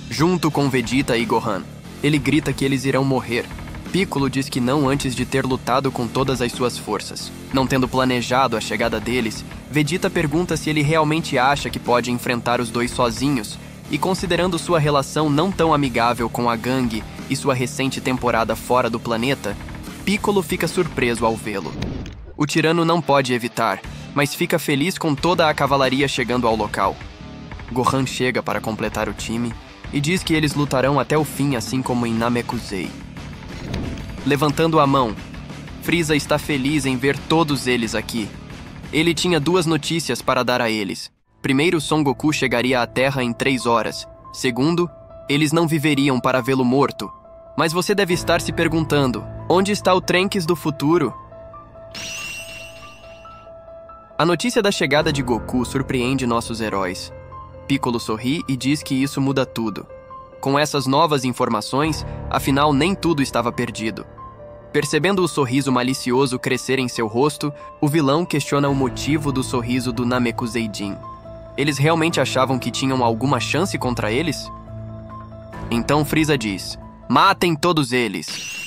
Junto com Vegeta e Gohan, ele grita que eles irão morrer. Piccolo diz que não antes de ter lutado com todas as suas forças. Não tendo planejado a chegada deles, Vegeta pergunta se ele realmente acha que pode enfrentar os dois sozinhos, e considerando sua relação não tão amigável com a gangue e sua recente temporada fora do planeta, Piccolo fica surpreso ao vê-lo. O tirano não pode evitar, mas fica feliz com toda a cavalaria chegando ao local. Gohan chega para completar o time e diz que eles lutarão até o fim, assim como em Namekusei. Levantando a mão, Frieza está feliz em ver todos eles aqui. Ele tinha 2 notícias para dar a eles. Primeiro, Son Goku chegaria à Terra em 3 horas. Segundo, eles não viveriam para vê-lo morto. Mas você deve estar se perguntando, onde está o Trunks do futuro? A notícia da chegada de Goku surpreende nossos heróis. Piccolo sorri e diz que isso muda tudo. Com essas novas informações, afinal nem tudo estava perdido. Percebendo o sorriso malicioso crescer em seu rosto, o vilão questiona o motivo do sorriso do Namekuseidin. Eles realmente achavam que tinham alguma chance contra eles? Então Frieza diz, matem todos eles!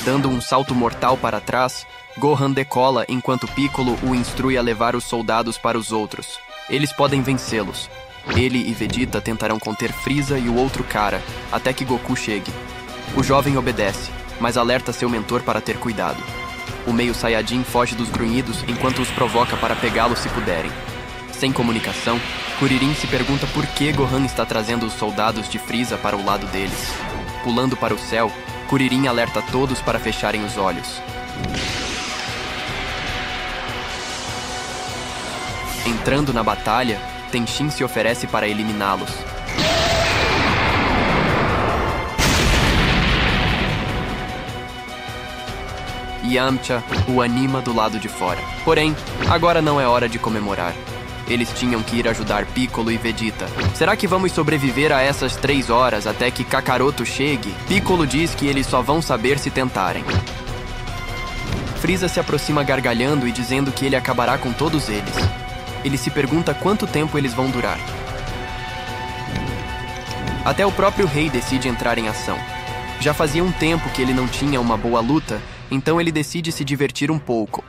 Dando um salto mortal para trás, Gohan decola enquanto Piccolo o instrui a levar os soldados para os outros. Eles podem vencê-los. Ele e Vegeta tentarão conter Frieza e o outro cara, até que Goku chegue. O jovem obedece, mas alerta seu mentor para ter cuidado. O meio Saiyajin foge dos grunhidos enquanto os provoca para pegá-lo se puderem. Sem comunicação, Kuririn se pergunta por que Gohan está trazendo os soldados de Frieza para o lado deles. Pulando para o céu, Kuririn alerta todos para fecharem os olhos. Entrando na batalha, Tenshin se oferece para eliminá-los. Yamcha o anima do lado de fora. Porém, agora não é hora de comemorar. Eles tinham que ir ajudar Piccolo e Vegeta. Será que vamos sobreviver a essas 3 horas até que Kakaroto chegue? Piccolo diz que eles só vão saber se tentarem. Frieza se aproxima gargalhando e dizendo que ele acabará com todos eles. Ele se pergunta quanto tempo eles vão durar. Até o próprio rei decide entrar em ação. Já fazia um tempo que ele não tinha uma boa luta, então ele decide se divertir um pouco.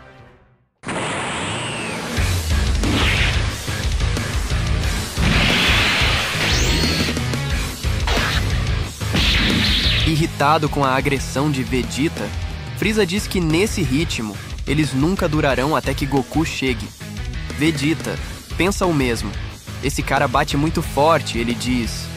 Irritado com a agressão de Vegeta, Frieza diz que nesse ritmo, eles nunca durarão até que Goku chegue. Vegeta pensa o mesmo. Esse cara bate muito forte, ele diz.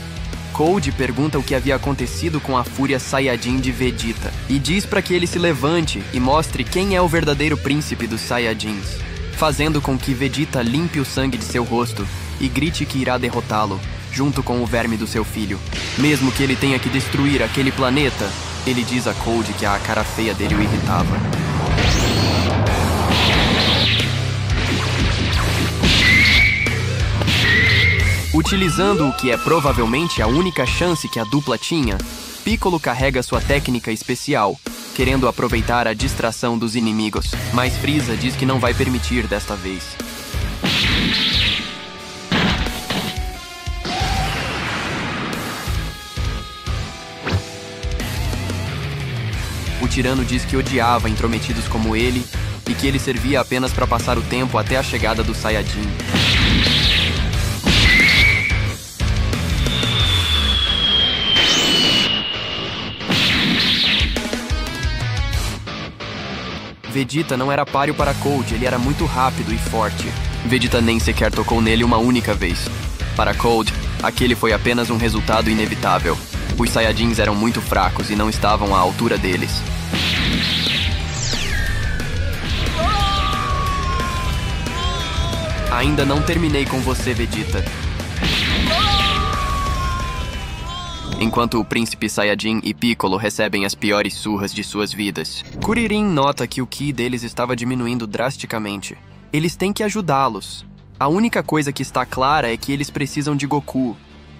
Cold pergunta o que havia acontecido com a fúria Saiyajin de Vegeta e diz para que ele se levante e mostre quem é o verdadeiro príncipe dos Saiyajins, fazendo com que Vegeta limpe o sangue de seu rosto e grite que irá derrotá-lo, junto com o verme do seu filho. Mesmo que ele tenha que destruir aquele planeta, ele diz a Cold que a cara feia dele o irritava. Utilizando o que é provavelmente a única chance que a dupla tinha, Piccolo carrega sua técnica especial, querendo aproveitar a distração dos inimigos, mas Frieza diz que não vai permitir desta vez. O tirano diz que odiava intrometidos como ele e que ele servia apenas para passar o tempo até a chegada do Saiyajin. Vegeta não era páreo para Cold, ele era muito rápido e forte. Vegeta nem sequer tocou nele uma única vez. Para Cold, aquele foi apenas um resultado inevitável. Os Saiyajins eram muito fracos e não estavam à altura deles. Ainda não terminei com você, Vegeta. Enquanto o príncipe Saiyajin e Piccolo recebem as piores surras de suas vidas, Kuririn nota que o Ki deles estava diminuindo drasticamente. Eles têm que ajudá-los. A única coisa que está clara é que eles precisam de Goku,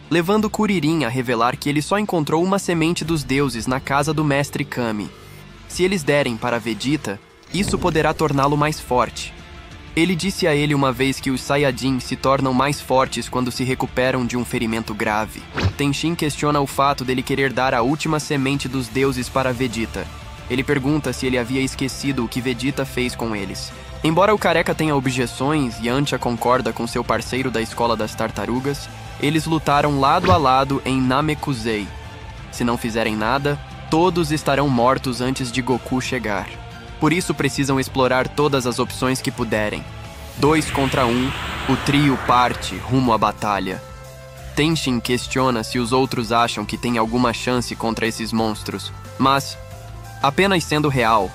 levando Kuririn a revelar que ele só encontrou uma semente dos deuses na casa do mestre Kami. Se eles derem para Vegeta, isso poderá torná-lo mais forte. Ele disse a ele uma vez que os Saiyajin se tornam mais fortes quando se recuperam de um ferimento grave. Tenshin questiona o fato dele querer dar a última semente dos deuses para Vegeta. Ele pergunta se ele havia esquecido o que Vegeta fez com eles. Embora o Careca tenha objeções e Yantia concorda com seu parceiro da Escola das Tartarugas, eles lutaram lado a lado em Namekusei. Se não fizerem nada, todos estarão mortos antes de Goku chegar. Por isso precisam explorar todas as opções que puderem. 2 contra 1, o trio parte rumo à batalha. Tenshin questiona se os outros acham que tem alguma chance contra esses monstros, mas apenas sendo real.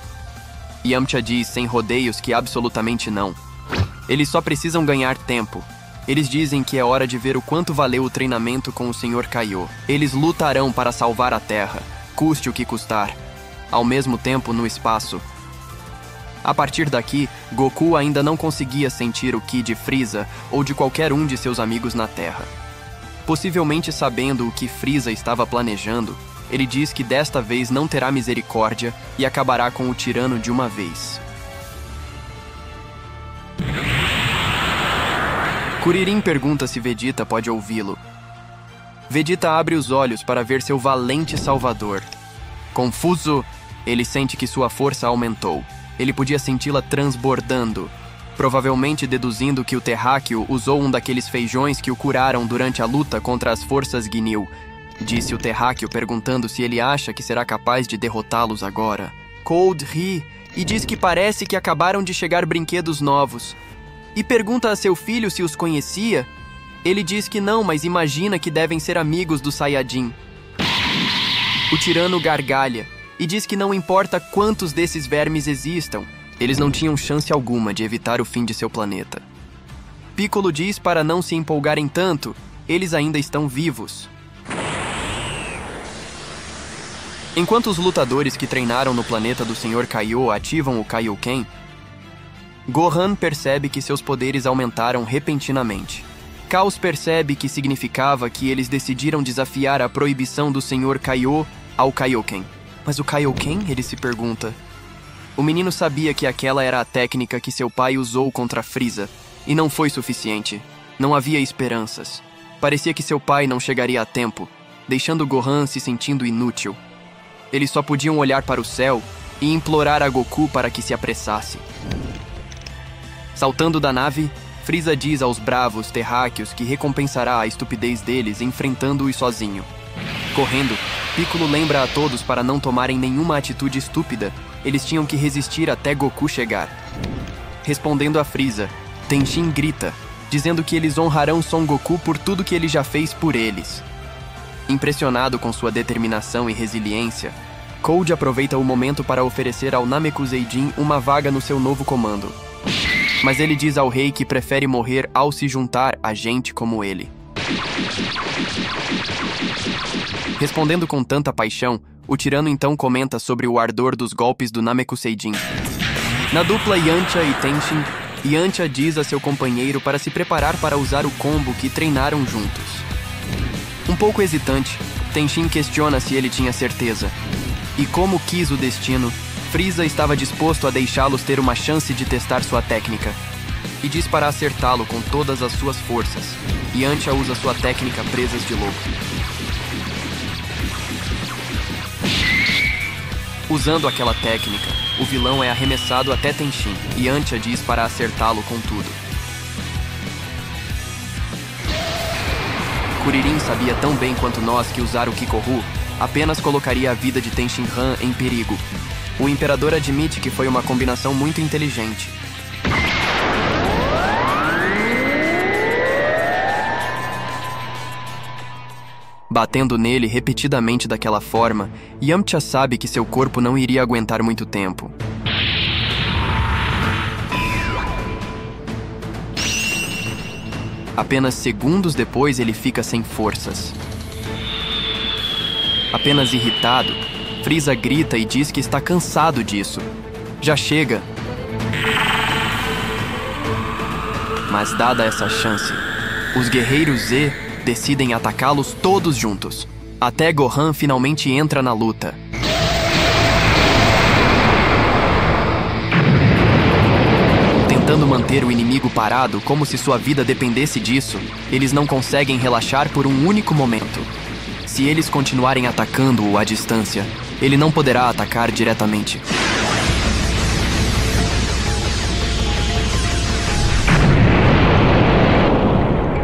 Yamcha diz sem rodeios que absolutamente não. Eles só precisam ganhar tempo. Eles dizem que é hora de ver o quanto valeu o treinamento com o Sr. Kaiô. Eles lutarão para salvar a Terra, custe o que custar. Ao mesmo tempo, no espaço. A partir daqui, Goku ainda não conseguia sentir o Ki de Frieza ou de qualquer um de seus amigos na Terra. Possivelmente sabendo o que Frieza estava planejando, ele diz que desta vez não terá misericórdia e acabará com o tirano de uma vez. Kuririn pergunta se Vegeta pode ouvi-lo. Vegeta abre os olhos para ver seu valente salvador. Confuso, ele sente que sua força aumentou. Ele podia senti-la transbordando, provavelmente deduzindo que o terráqueo usou um daqueles feijões que o curaram durante a luta contra as forças Ginyu. Disse o terráqueo perguntando se ele acha que será capaz de derrotá-los agora. Cold ri e diz que parece que acabaram de chegar brinquedos novos. E pergunta a seu filho se os conhecia. Ele diz que não, mas imagina que devem ser amigos do Saiyajin. O tirano gargalha e diz que não importa quantos desses vermes existam, eles não tinham chance alguma de evitar o fim de seu planeta. Piccolo diz para não se empolgarem tanto, eles ainda estão vivos. Enquanto os lutadores que treinaram no planeta do Sr. Kaiô ativam o Kaioken, Gohan percebe que seus poderes aumentaram repentinamente. Chaos percebe que significava que eles decidiram desafiar a proibição do Sr. Kaiô ao Kaioken. Mas o Kaioken? Ele se pergunta. O menino sabia que aquela era a técnica que seu pai usou contra Frieza, e não foi suficiente. Não havia esperanças. Parecia que seu pai não chegaria a tempo, deixando Gohan se sentindo inútil. Eles só podiam olhar para o céu e implorar a Goku para que se apressasse. Saltando da nave, Frieza diz aos bravos terráqueos que recompensará a estupidez deles enfrentando-os sozinho. Correndo, Piccolo lembra a todos para não tomarem nenhuma atitude estúpida. Eles tinham que resistir até Goku chegar. Respondendo a Frieza, Tenshin grita, dizendo que eles honrarão Son Goku por tudo que ele já fez por eles. Impressionado com sua determinação e resiliência, Cold aproveita o momento para oferecer ao Namekuseijin uma vaga no seu novo comando. Mas ele diz ao rei que prefere morrer ao se juntar a gente como ele. Respondendo com tanta paixão, o tirano então comenta sobre o ardor dos golpes do Namekuseijin. Na dupla Yantia e Tenshin, Yantia diz a seu companheiro para se preparar para usar o combo que treinaram juntos. Um pouco hesitante, Tenshin questiona se ele tinha certeza. E como quis o destino, Frieza estava disposto a deixá-los ter uma chance de testar sua técnica. E diz para acertá-lo com todas as suas forças. Yantia usa sua técnica Presas de Lobo. Usando aquela técnica, o vilão é arremessado até Tenshin. E Yantia diz para acertá-lo com tudo. Kuririn sabia tão bem quanto nós que usar o Kikoru apenas colocaria a vida de Tenshinhan em perigo. O Imperador admite que foi uma combinação muito inteligente. Batendo nele repetidamente daquela forma, Yamcha sabe que seu corpo não iria aguentar muito tempo. Apenas segundos depois ele fica sem forças. Apenas irritado, Frieza grita e diz que está cansado disso. Já chega. Mas dada essa chance, os guerreiros Z decidem atacá-los todos juntos, até Gohan finalmente entra na luta. Tentando manter o inimigo parado como se sua vida dependesse disso, eles não conseguem relaxar por um único momento. Se eles continuarem atacando-o à distância, ele não poderá atacar diretamente.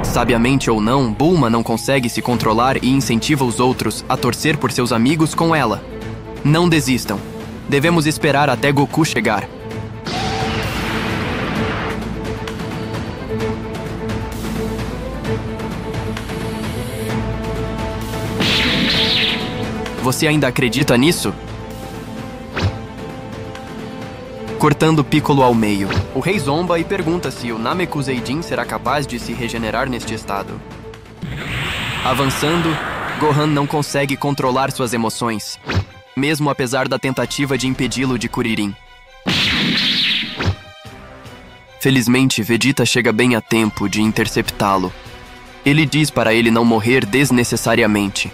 Sabiamente ou não, Bulma não consegue se controlar e incentiva os outros a torcer por seus amigos com ela. Não desistam. Devemos esperar até Goku chegar. Você ainda acredita nisso? Cortando Piccolo ao meio, o rei zomba e pergunta se o Namekuseidin será capaz de se regenerar neste estado. Avançando, Gohan não consegue controlar suas emoções, mesmo apesar da tentativa de impedi-lo de Kuririn. Felizmente, Vegeta chega bem a tempo de interceptá-lo. Ele diz para ele não morrer desnecessariamente.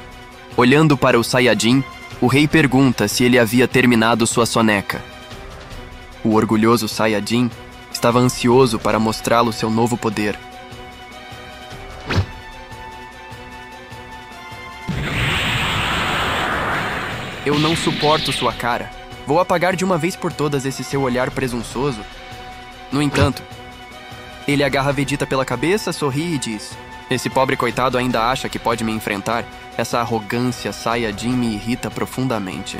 Olhando para o Saiyajin, o rei pergunta se ele havia terminado sua soneca. O orgulhoso Saiyajin estava ansioso para mostrá-lo seu novo poder. Eu não suporto sua cara. Vou apagar de uma vez por todas esse seu olhar presunçoso. No entanto, ele agarra Vegeta pela cabeça, sorri e diz: esse pobre coitado ainda acha que pode me enfrentar? Essa arrogância Saiyajin me irrita profundamente.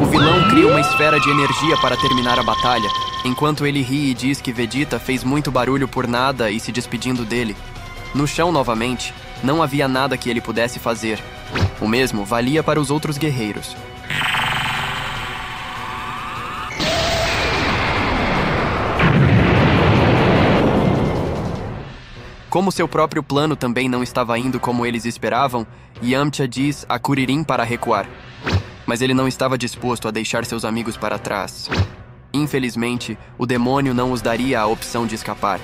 O vilão cria uma esfera de energia para terminar a batalha, enquanto ele ri e diz que Vegeta fez muito barulho por nada e se despedindo dele. No chão novamente, não havia nada que ele pudesse fazer. O mesmo valia para os outros guerreiros. Como seu próprio plano também não estava indo como eles esperavam, Yamcha diz a Kuririn para recuar. Mas ele não estava disposto a deixar seus amigos para trás. Infelizmente, o demônio não os daria a opção de escapar.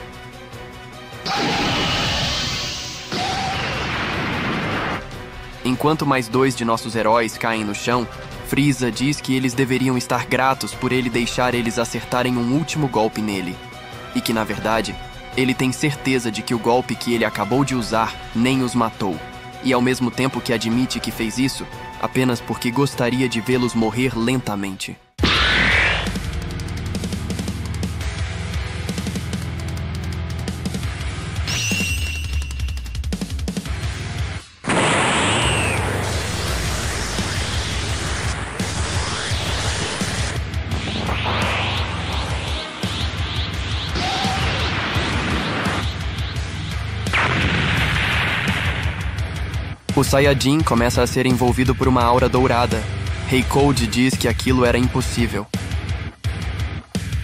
Enquanto mais dois de nossos heróis caem no chão, Frieza diz que eles deveriam estar gratos por ele deixar eles acertarem um último golpe nele. E que, na verdade, ele tem certeza de que o golpe que ele acabou de usar nem os matou. E ao mesmo tempo que admite que fez isso, apenas porque gostaria de vê-los morrer lentamente. O Saiyajin começa a ser envolvido por uma aura dourada. Rei Cold diz que aquilo era impossível.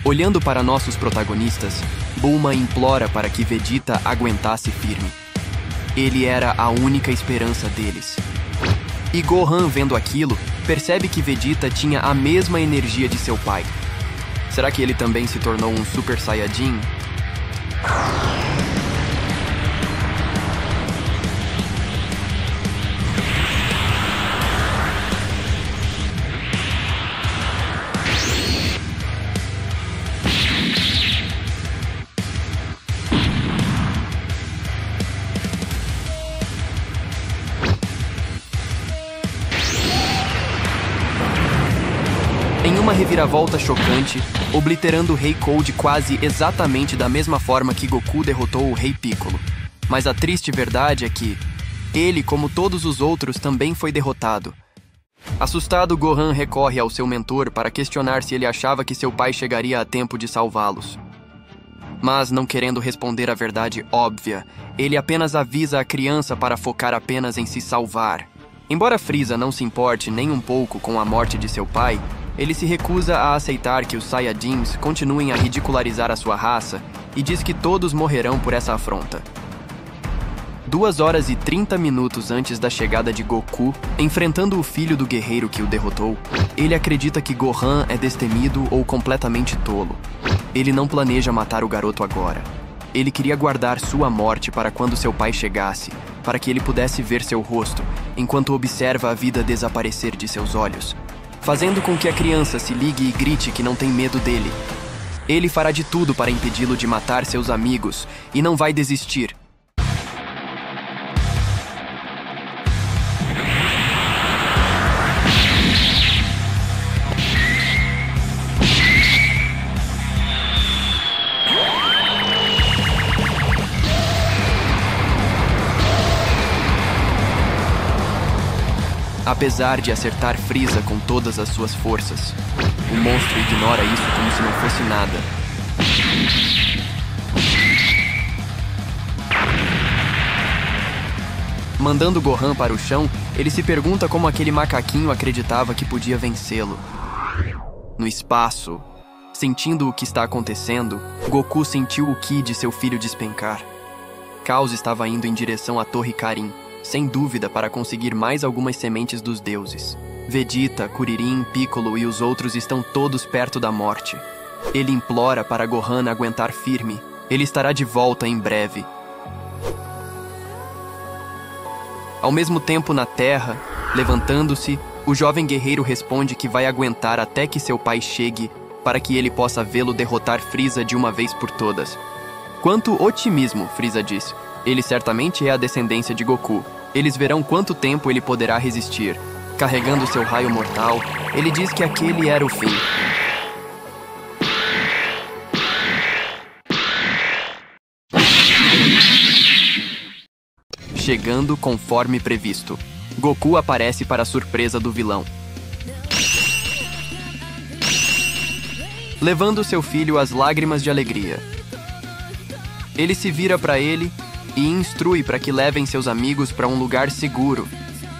Olhando para nossos protagonistas, Bulma implora para que Vegeta aguentasse firme. Ele era a única esperança deles. E Gohan, vendo aquilo, percebe que Vegeta tinha a mesma energia de seu pai. Será que ele também se tornou um Super Saiyajin? Em uma reviravolta chocante, obliterando o Rei Cold quase exatamente da mesma forma que Goku derrotou o Rei Piccolo. Mas a triste verdade é que ele, como todos os outros, também foi derrotado. Assustado, Gohan recorre ao seu mentor para questionar se ele achava que seu pai chegaria a tempo de salvá-los. Mas, não querendo responder a verdade óbvia, ele apenas avisa a criança para focar apenas em se salvar. Embora Frieza não se importe nem um pouco com a morte de seu pai, ele se recusa a aceitar que os Saiyajins continuem a ridicularizar a sua raça e diz que todos morrerão por essa afronta. 2 horas e 30 minutos antes da chegada de Goku, enfrentando o filho do guerreiro que o derrotou, ele acredita que Gohan é destemido ou completamente tolo. Ele não planeja matar o garoto agora. Ele queria guardar sua morte para quando seu pai chegasse, para que ele pudesse ver seu rosto, enquanto observa a vida desaparecer de seus olhos, fazendo com que a criança se ligue e grite que não tem medo dele. Ele fará de tudo para impedi-lo de matar seus amigos e não vai desistir. Apesar de acertar Frieza com todas as suas forças, o monstro ignora isso como se não fosse nada. Mandando Gohan para o chão, ele se pergunta como aquele macaquinho acreditava que podia vencê-lo. No espaço, sentindo o que está acontecendo, Goku sentiu o Ki de seu filho despencar. Caos estava indo em direção à Torre Karin, sem dúvida para conseguir mais algumas sementes dos deuses. Vegeta, Kuririn, Piccolo e os outros estão todos perto da morte. Ele implora para Gohan aguentar firme. Ele estará de volta em breve. Ao mesmo tempo, na Terra, levantando-se, o jovem guerreiro responde que vai aguentar até que seu pai chegue, para que ele possa vê-lo derrotar Frieza de uma vez por todas. Quanto otimismo, Frieza diz. Ele certamente é a descendência de Goku. Eles verão quanto tempo ele poderá resistir. Carregando seu raio mortal, ele diz que aquele era o fim. Chegando conforme previsto, Goku aparece para a surpresa do vilão, levando seu filho às lágrimas de alegria. Ele se vira para ele e instrui para que levem seus amigos para um lugar seguro,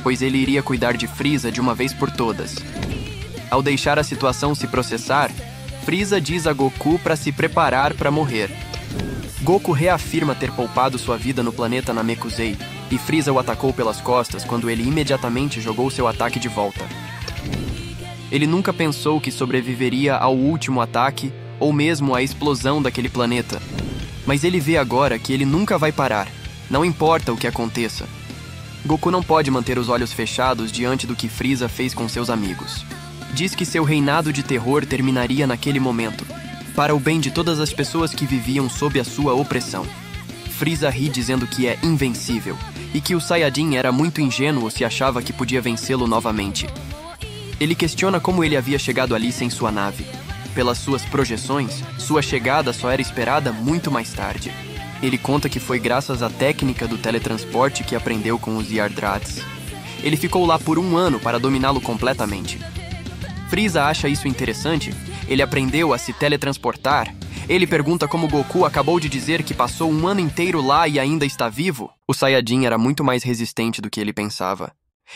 pois ele iria cuidar de Frieza de uma vez por todas. Ao deixar a situação se processar, Frieza diz a Goku para se preparar para morrer. Goku reafirma ter poupado sua vida no planeta Namekusei, e Frieza o atacou pelas costas quando ele imediatamente jogou seu ataque de volta. Ele nunca pensou que sobreviveria ao último ataque ou mesmo à explosão daquele planeta. Mas ele vê agora que ele nunca vai parar, não importa o que aconteça. Goku não pode manter os olhos fechados diante do que Frieza fez com seus amigos. Diz que seu reinado de terror terminaria naquele momento, para o bem de todas as pessoas que viviam sob a sua opressão. Frieza ri dizendo que é invencível, e que o Saiyajin era muito ingênuo se achava que podia vencê-lo novamente. Ele questiona como ele havia chegado ali sem sua nave. Pelas suas projeções, sua chegada só era esperada muito mais tarde. Ele conta que foi graças à técnica do teletransporte que aprendeu com os Yardrats. Ele ficou lá por 1 ano para dominá-lo completamente. Frieza acha isso interessante. Ele aprendeu a se teletransportar. Ele pergunta como Goku acabou de dizer que passou 1 ano inteiro lá e ainda está vivo. O Saiyajin era muito mais resistente do que ele pensava.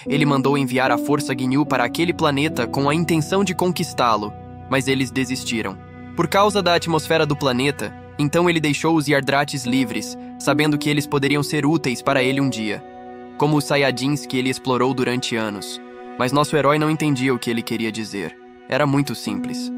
Ele mandou enviar a Força Ginyu para aquele planeta com a intenção de conquistá-lo, mas eles desistiram. Por causa da atmosfera do planeta, então ele deixou os Yardrats livres, sabendo que eles poderiam ser úteis para ele um dia, como os Saiyajins que ele explorou durante anos. Mas nosso herói não entendia o que ele queria dizer. Era muito simples.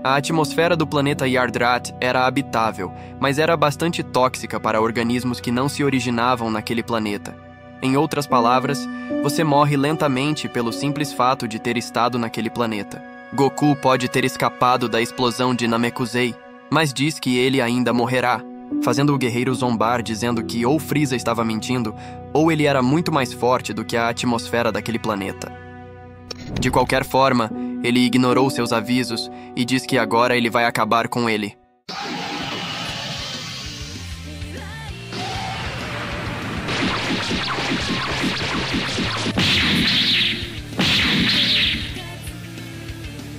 A atmosfera do planeta Yardrat era habitável, mas era bastante tóxica para organismos que não se originavam naquele planeta. Em outras palavras, você morre lentamente pelo simples fato de ter estado naquele planeta. Goku pode ter escapado da explosão de Namekusei, mas diz que ele ainda morrerá, fazendo o guerreiro zombar dizendo que ou Frieza estava mentindo, ou ele era muito mais forte do que a atmosfera daquele planeta. De qualquer forma, Ele ignorou seus avisos e diz que agora ele vai acabar com ele.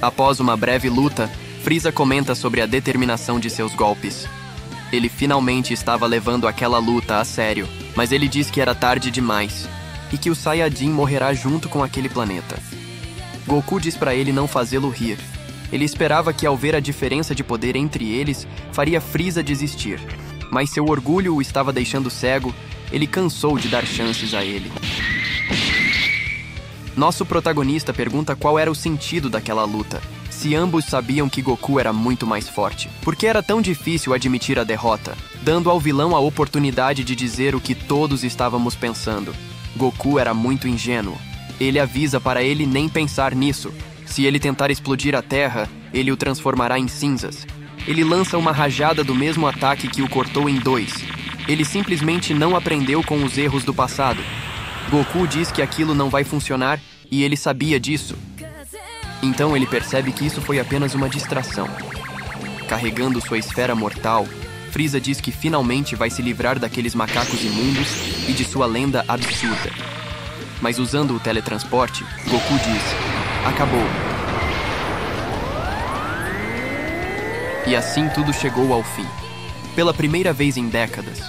Após uma breve luta, Frieza comenta sobre a determinação de seus golpes. Ele finalmente estava levando aquela luta a sério, mas ele diz que era tarde demais e que o Saiyajin morrerá junto com aquele planeta. Goku diz para ele não fazê-lo rir. Ele esperava que, ao ver a diferença de poder entre eles, faria Frieza desistir. Mas seu orgulho o estava deixando cego, ele cansou de dar chances a ele. Nosso protagonista pergunta qual era o sentido daquela luta, se ambos sabiam que Goku era muito mais forte. Por que era tão difícil admitir a derrota, dando ao vilão a oportunidade de dizer o que todos estávamos pensando? Goku era muito ingênuo. Ele avisa para ele nem pensar nisso. Se ele tentar explodir a Terra, ele o transformará em cinzas. Ele lança uma rajada do mesmo ataque que o cortou em dois. Ele simplesmente não aprendeu com os erros do passado. Goku diz que aquilo não vai funcionar e ele sabia disso. Então ele percebe que isso foi apenas uma distração. Carregando sua esfera mortal, Frieza diz que finalmente vai se livrar daqueles macacos imundos e de sua lenda absurda. Mas usando o teletransporte, Goku diz: acabou. E assim tudo chegou ao fim. Pela primeira vez em décadas,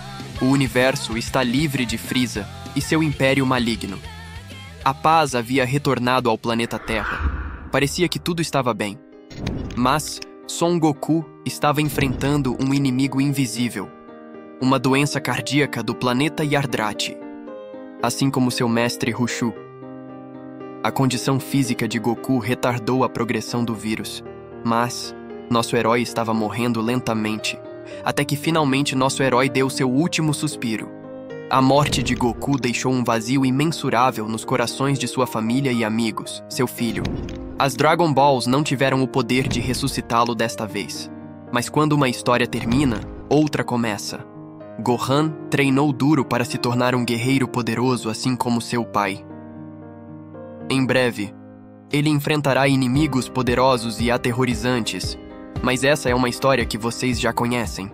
o universo está livre de Frieza e seu império maligno. A paz havia retornado ao planeta Terra. Parecia que tudo estava bem. Mas Son Goku estava enfrentando um inimigo invisível. Uma doença cardíaca do planeta Yardrati. Assim como seu mestre Hushu. A condição física de Goku retardou a progressão do vírus. Mas nosso herói estava morrendo lentamente. Até que finalmente nosso herói deu seu último suspiro. A morte de Goku deixou um vazio imensurável nos corações de sua família e amigos, seu filho. As Dragon Balls não tiveram o poder de ressuscitá-lo desta vez. Mas quando uma história termina, outra começa. Gohan treinou duro para se tornar um guerreiro poderoso assim como seu pai. Em breve, ele enfrentará inimigos poderosos e aterrorizantes, mas essa é uma história que vocês já conhecem.